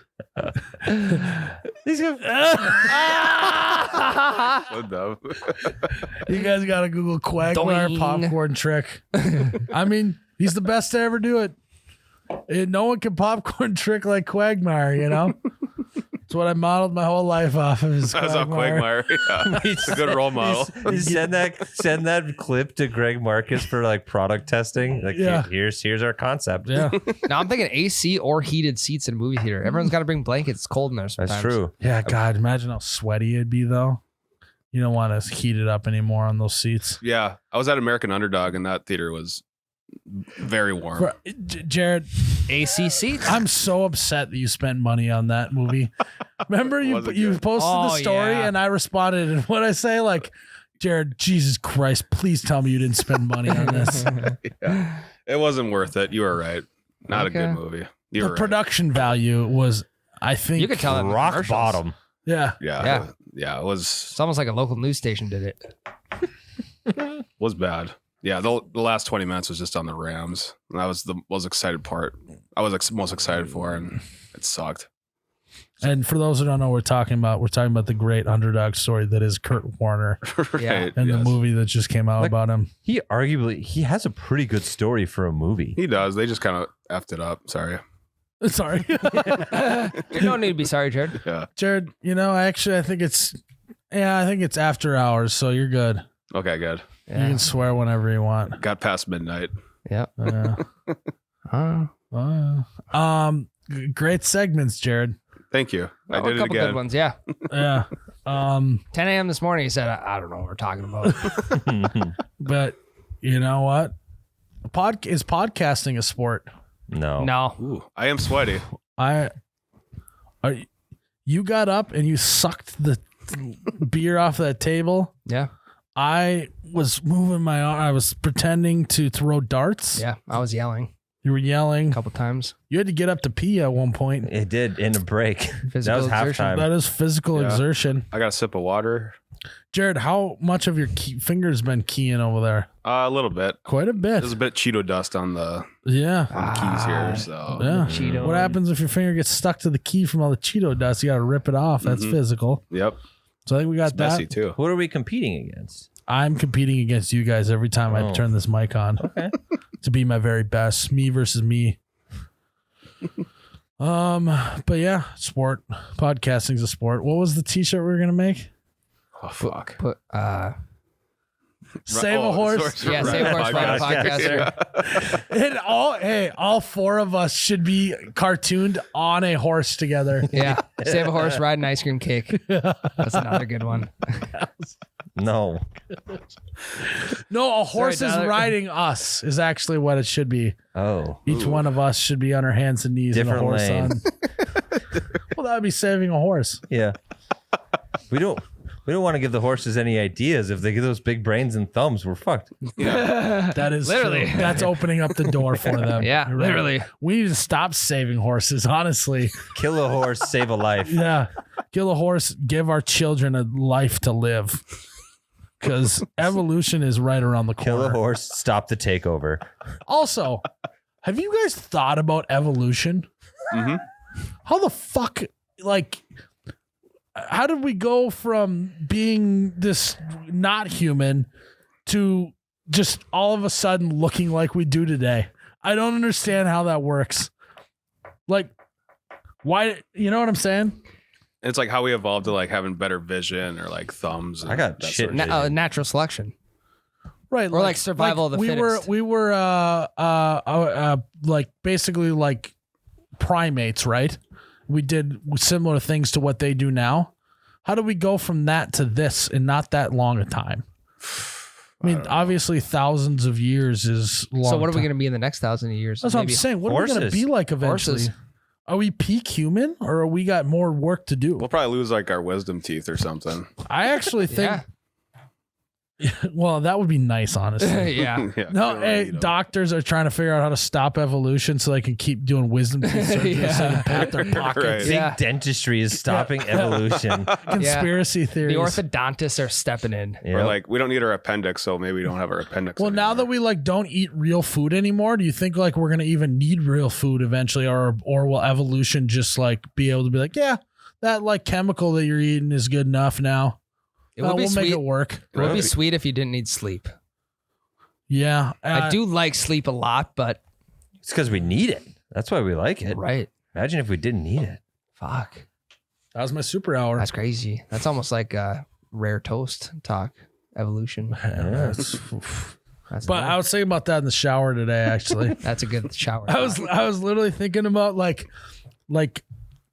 S4: These guys.
S2: So dumb.
S1: You guys got to Google Quagmire
S3: Doing.
S1: popcorn trick. I mean, he's the best to ever do it. No one can popcorn trick like Quagmire, you know? It's what I modeled my whole life off of. Is
S2: That's how Quagmire. Yeah. It's a good role model.
S4: You send that clip to Greg Marcus for like product testing. Like,
S1: Yeah.
S4: here's our concept.
S1: Yeah.
S3: Now I'm thinking AC or heated seats in a movie theater. Everyone's got to bring blankets. It's cold in there sometimes.
S4: That's true.
S1: Yeah, God, imagine how sweaty it'd be, though. You don't want to heat it up anymore on those seats.
S2: Yeah. I was at American Underdog and that theater was very warm.
S1: Jared,
S3: AC seats.
S1: I'm so upset that you spent money on that movie. Remember you
S2: Wasn't
S1: posted
S2: good.
S1: the story
S3: yeah.
S1: and I responded, and what I say, like, Jared, Jesus Christ, please tell me you didn't spend money on this.
S2: Yeah. It wasn't worth it. You were right. Not
S3: Okay.
S2: a good movie. You
S1: The
S2: were right.
S1: production value was, I think,
S3: You could tell that in the
S4: Rock
S3: commercials.
S4: bottom.
S1: yeah.
S2: Yeah. Yeah. It was
S3: It's almost like a local news station did it.
S2: bad. Yeah, the last 20 minutes was just on the Rams. And that was the most excited part. I was most excited for, and it sucked.
S1: And for those who don't know what we're talking about the great underdog story that is Kurt Warner
S3: Yeah.
S1: and the movie that just came out about him.
S4: He has a pretty good story for a movie.
S2: He does. They just kind of effed it up. Sorry.
S1: Sorry.
S3: You don't need to be sorry, Jared.
S2: Yeah.
S1: Jared, I think it's after hours, so you're good.
S2: Okay, good.
S1: You can swear whenever you want.
S2: Got past midnight.
S3: Yeah.
S1: Great segments, Jared.
S2: Thank you. I
S3: A
S2: did it
S3: couple
S2: again.
S3: good ones, yeah.
S1: Yeah.
S3: 10 a.m. this morning, he said, I don't know what we're talking about.
S1: But you know what? Is podcasting a sport?
S4: No.
S3: No.
S2: Ooh, I am sweaty.
S1: You got up and you sucked the beer off that table.
S3: Yeah.
S1: I was moving my arm. I was pretending to throw darts.
S3: Yeah. I was yelling
S1: You were yelling
S3: a couple times.
S1: You had to get up to pee at one point.
S4: It did in a break. That was
S3: exertion.
S4: halftime.
S1: That is physical exertion.
S2: I got a sip of water.
S1: Jared, how much of your fingers been keying over there?
S2: A little bit.
S1: Quite a bit.
S2: There's a bit of Cheeto dust on the
S1: Yeah.
S2: keys here. So
S1: Yeah.
S3: Cheeto.
S1: What happens if your finger gets stuck to the key from all the Cheeto dust? You got to rip it off. That's physical.
S2: Yep.
S1: So I think we got
S2: It's messy
S1: that.
S2: too.
S4: What are we competing against?
S1: I'm competing against you guys every time I turn this mic on.
S4: Okay.
S1: To be my very best. Me versus me. But yeah, sport. Podcasting's a sport. What was the t-shirt we were gonna make?
S2: Oh fuck.
S3: Put,
S1: Save a horse.
S3: yeah, save a horse, ride a podcaster.
S1: And all four of us should be cartooned on a horse together.
S3: Yeah. Save a horse, ride an ice cream cake. That's another good one.
S4: No.
S1: No, a horse
S3: Sorry,
S1: is
S3: Tyler.
S1: riding us is actually what it should be.
S4: Oh.
S1: Each one of us should be on our hands and knees
S4: Different
S1: and a horse
S4: lane.
S1: on. Well, that would be saving a horse.
S4: Yeah. We don't want to give the horses any ideas. If they get those big brains and thumbs, we're fucked.
S1: That is
S3: Literally.
S1: true. That's opening up the door for them.
S3: Yeah,
S1: You're right.
S3: literally.
S1: We need to stop saving horses, honestly.
S4: Kill a horse, save a life.
S1: Yeah. Kill a horse, give our children a life to live. Because evolution is right around the corner.
S4: Kill a horse, stop the takeover.
S1: Also, have you guys thought about evolution?
S2: Mhm.
S1: How the fuck, how did we go from being this not human to just all of a sudden looking like we do today? I don't understand how that works. Like, why, you know what I'm saying?
S2: It's like how we evolved to like having better vision or like thumbs. And
S4: I got
S2: that
S4: shit
S2: sort of
S4: vision.
S3: Natural selection.
S1: Right.
S3: Or like survival of the
S1: we
S3: fittest.
S1: We were like basically like primates, right? We did similar things to what they do now. How do we go from that to this in not that long a time? I mean, obviously thousands of years is long.
S3: So what are we going to be in the next 1,000 years?
S1: That's what I'm saying. What are we going to
S4: Horses.
S1: be like eventually?
S3: Horses.
S1: Are we peak human or are we got more work to do?
S2: We'll probably lose like our wisdom teeth or something.
S1: I actually think,
S3: Yeah.
S1: well, that would be nice, honestly.
S3: Yeah.
S2: Yeah,
S1: No,
S2: we don't
S1: hey,
S2: need them.
S1: doctors are trying to figure out how to stop evolution so they can keep doing wisdom teeth surgery
S3: Yeah.
S1: so they can pat their pockets.
S2: Right.
S4: Think
S3: Yeah.
S4: dentistry is stopping evolution.
S1: Conspiracy theories.
S3: The orthodontists are stepping in.
S4: You
S2: Or
S4: know?
S2: like we don't need our appendix, so maybe we don't have our appendix.
S1: Well, now that
S2: anymore.
S1: we like don't eat real food anymore, do you think like we're gonna even need real food eventually, or will evolution just like be able to be like, yeah, that like chemical that you're eating is good enough now.
S3: It would be
S1: we'll make
S3: sweet.
S1: it work.
S3: It would be sweet if you didn't need sleep.
S1: Yeah,
S3: I do like sleep a lot, but
S4: It's because we need it. That's why we like it.
S3: right.
S4: Imagine if we didn't need it.
S3: Fuck.
S1: That was my super hour.
S3: That's crazy. That's almost like rare toast talk. Evolution. That's
S1: But I was thinking about that in the shower today. Actually,
S3: that's a good shower.
S1: I was literally thinking about like,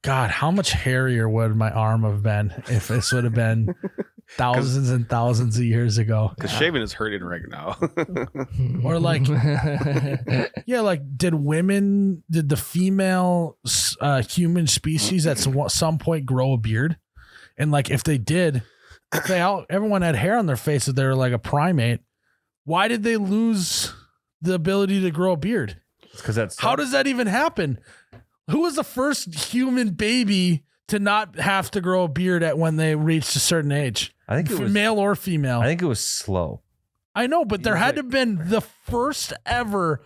S1: God, how much hairier would my arm have been if this would have been thousands and thousands of years ago?
S2: because shaving is hurting right now.
S1: Or like, yeah, like did the female human species at some point grow a beard? And like if they did, everyone had hair on their faces. They were like a primate. Why did they lose the ability to grow a beard?
S4: It's because that's
S1: How does that even happen? Who was the first human baby to not have to grow a beard at when they reached a certain age?
S4: I think it was
S1: Male or female?
S4: I think it was slow.
S1: I know, but there had to have been the first ever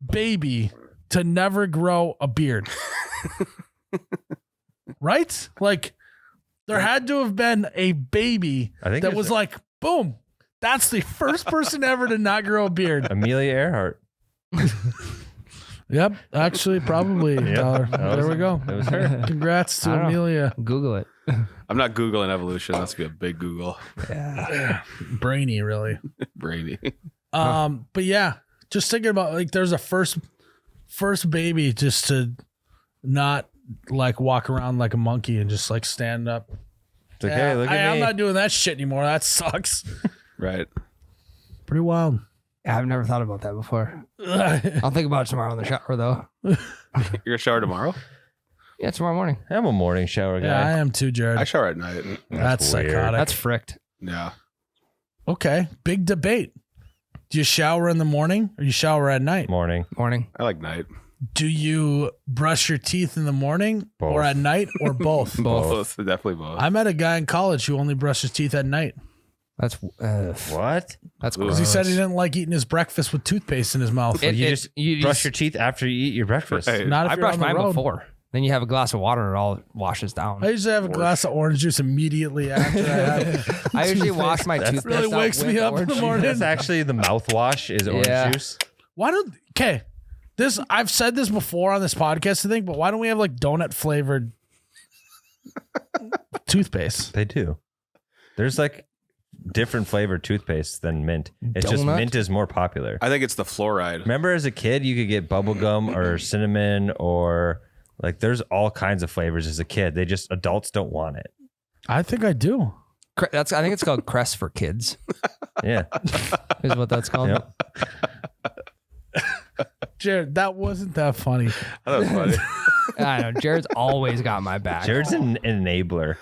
S1: baby to never grow a beard. right? Like there had to have been a baby
S4: I think
S1: that
S4: it's
S1: was like, boom, that's the first person ever to not grow a beard.
S4: Amelia Earhart.
S1: Yep, actually, probably. There we go.
S4: It was her.
S1: Congrats to
S3: I don't know.
S1: Amelia.
S3: Google it.
S2: I'm not Googling evolution. That's be a big Google.
S1: Brainy, really.
S2: Brainy.
S1: But yeah, just thinking about like there's a first baby just to not like walk around like a monkey and just like stand up.
S4: It's like, hey, look at
S1: I'm
S4: me.
S1: not doing that shit anymore. That sucks.
S2: Right.
S1: Pretty wild.
S3: Yeah, I've never thought about that before. I'll think about it tomorrow in the shower, though.
S2: You're gonna shower tomorrow?
S3: Yeah, tomorrow morning.
S4: I'm a morning shower guy.
S1: Yeah, I am too, Jared.
S2: I shower at night.
S1: That's
S4: weird.
S1: psychotic.
S3: That's fricked.
S2: Yeah.
S1: Okay, big debate. Do you shower in the morning or you shower at night?
S4: Morning.
S3: Morning.
S2: I like night.
S1: Do you brush your teeth in the morning or
S4: Both.
S1: at night or both?
S2: Both. Definitely both.
S1: I met a guy in college who only brushed his teeth at night
S3: That's
S4: What?
S3: that's
S2: Because
S1: because he said he didn't like eating his breakfast with toothpaste in his mouth.
S3: It-
S4: You
S3: it-
S4: just
S3: you
S4: brush
S3: just-
S4: your teeth after you eat your breakfast.
S2: Right.
S1: Not if
S3: I
S1: you're
S3: brushed
S1: on the
S3: mine
S1: road.
S3: before. Then you have a glass of water and it all washes down.
S1: I usually have a glass of orange juice immediately after I have.
S3: I usually wash my toothpaste
S1: really
S3: out
S1: wakes me
S3: with
S1: up in
S3: orange
S1: the
S3: juice.
S1: morning.
S4: That's actually the mouthwash is orange
S3: Yeah.
S4: juice.
S1: Why don't I've said this before on this podcast, I think, but why don't we have like donut flavored toothpaste?
S4: They do. There's like different flavored toothpaste than mint. It's just
S3: Donut?
S4: mint is more popular.
S2: I think it's the fluoride.
S4: Remember as a kid, you could get bubblegum or cinnamon or like there's all kinds of flavors as a kid. Adults don't want it.
S1: I think I do.
S3: I think it's called Crest for Kids.
S4: Yeah.
S3: Is what that's called.
S4: Yep.
S1: Jared, that wasn't that funny.
S2: That was funny.
S3: I know. Jared's always got my back.
S4: Jared's an enabler.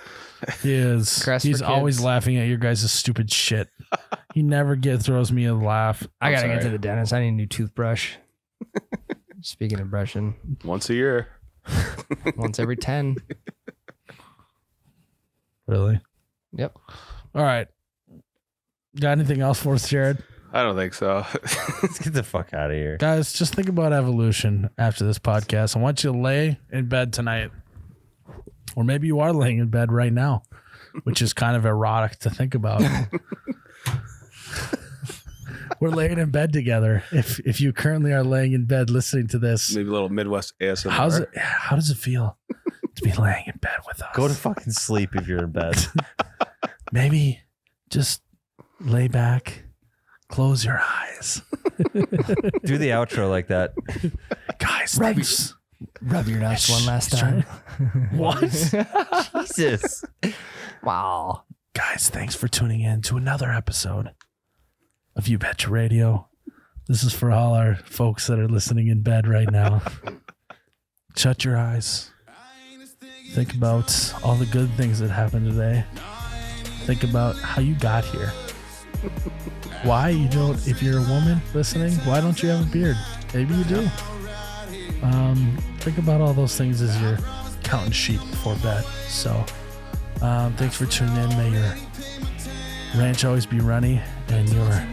S1: He is.
S3: Crest
S1: He's
S3: for
S1: always
S3: kids.
S1: laughing at your guys' stupid shit. He never throws me a laugh.
S3: I gotta
S2: I'm
S3: get to
S2: sorry.
S3: the dentist. I need a new toothbrush. Speaking of brushing,
S2: Once a year.
S3: once every 10.
S1: Really?
S3: Yep.
S1: All right. Got anything else for us, Jared?
S2: I don't think so.
S4: Let's get the fuck out of here.
S1: Guys, just think about evolution after this podcast. I want you to lay in bed tonight. Or maybe you are laying in bed right now, which is kind of erotic to think about. We're laying in bed together. If you currently are laying in bed listening to this,
S2: Maybe a little Midwest ASMR.
S1: how does it feel to be laying in bed with us?
S4: Go to fucking sleep if you're in bed.
S1: Maybe just lay back, close your eyes.
S4: Do the outro like that.
S1: Guys, thanks.
S3: Rub your nuts one last time.
S1: What?
S4: Jesus.
S3: Wow.
S1: Guys, thanks for tuning in to another episode of You Betcha Radio. This is for all our folks that are listening in bed right now. Shut your eyes. Think about all the good things that happened today. Think about how you got here. Why you don't, if you're a woman listening, why don't you have a beard? Maybe you do. Think about all those things as you're counting sheep before bed. So, thanks for tuning in. May your ranch always be runny and your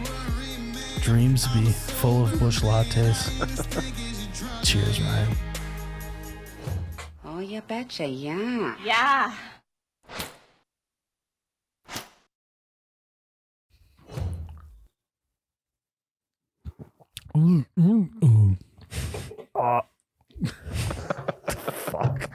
S1: dreams be full of bush lattes. Cheers, Ryan.
S6: Oh, you betcha, yeah.
S7: Yeah.
S1: Ooh.
S4: Fuck.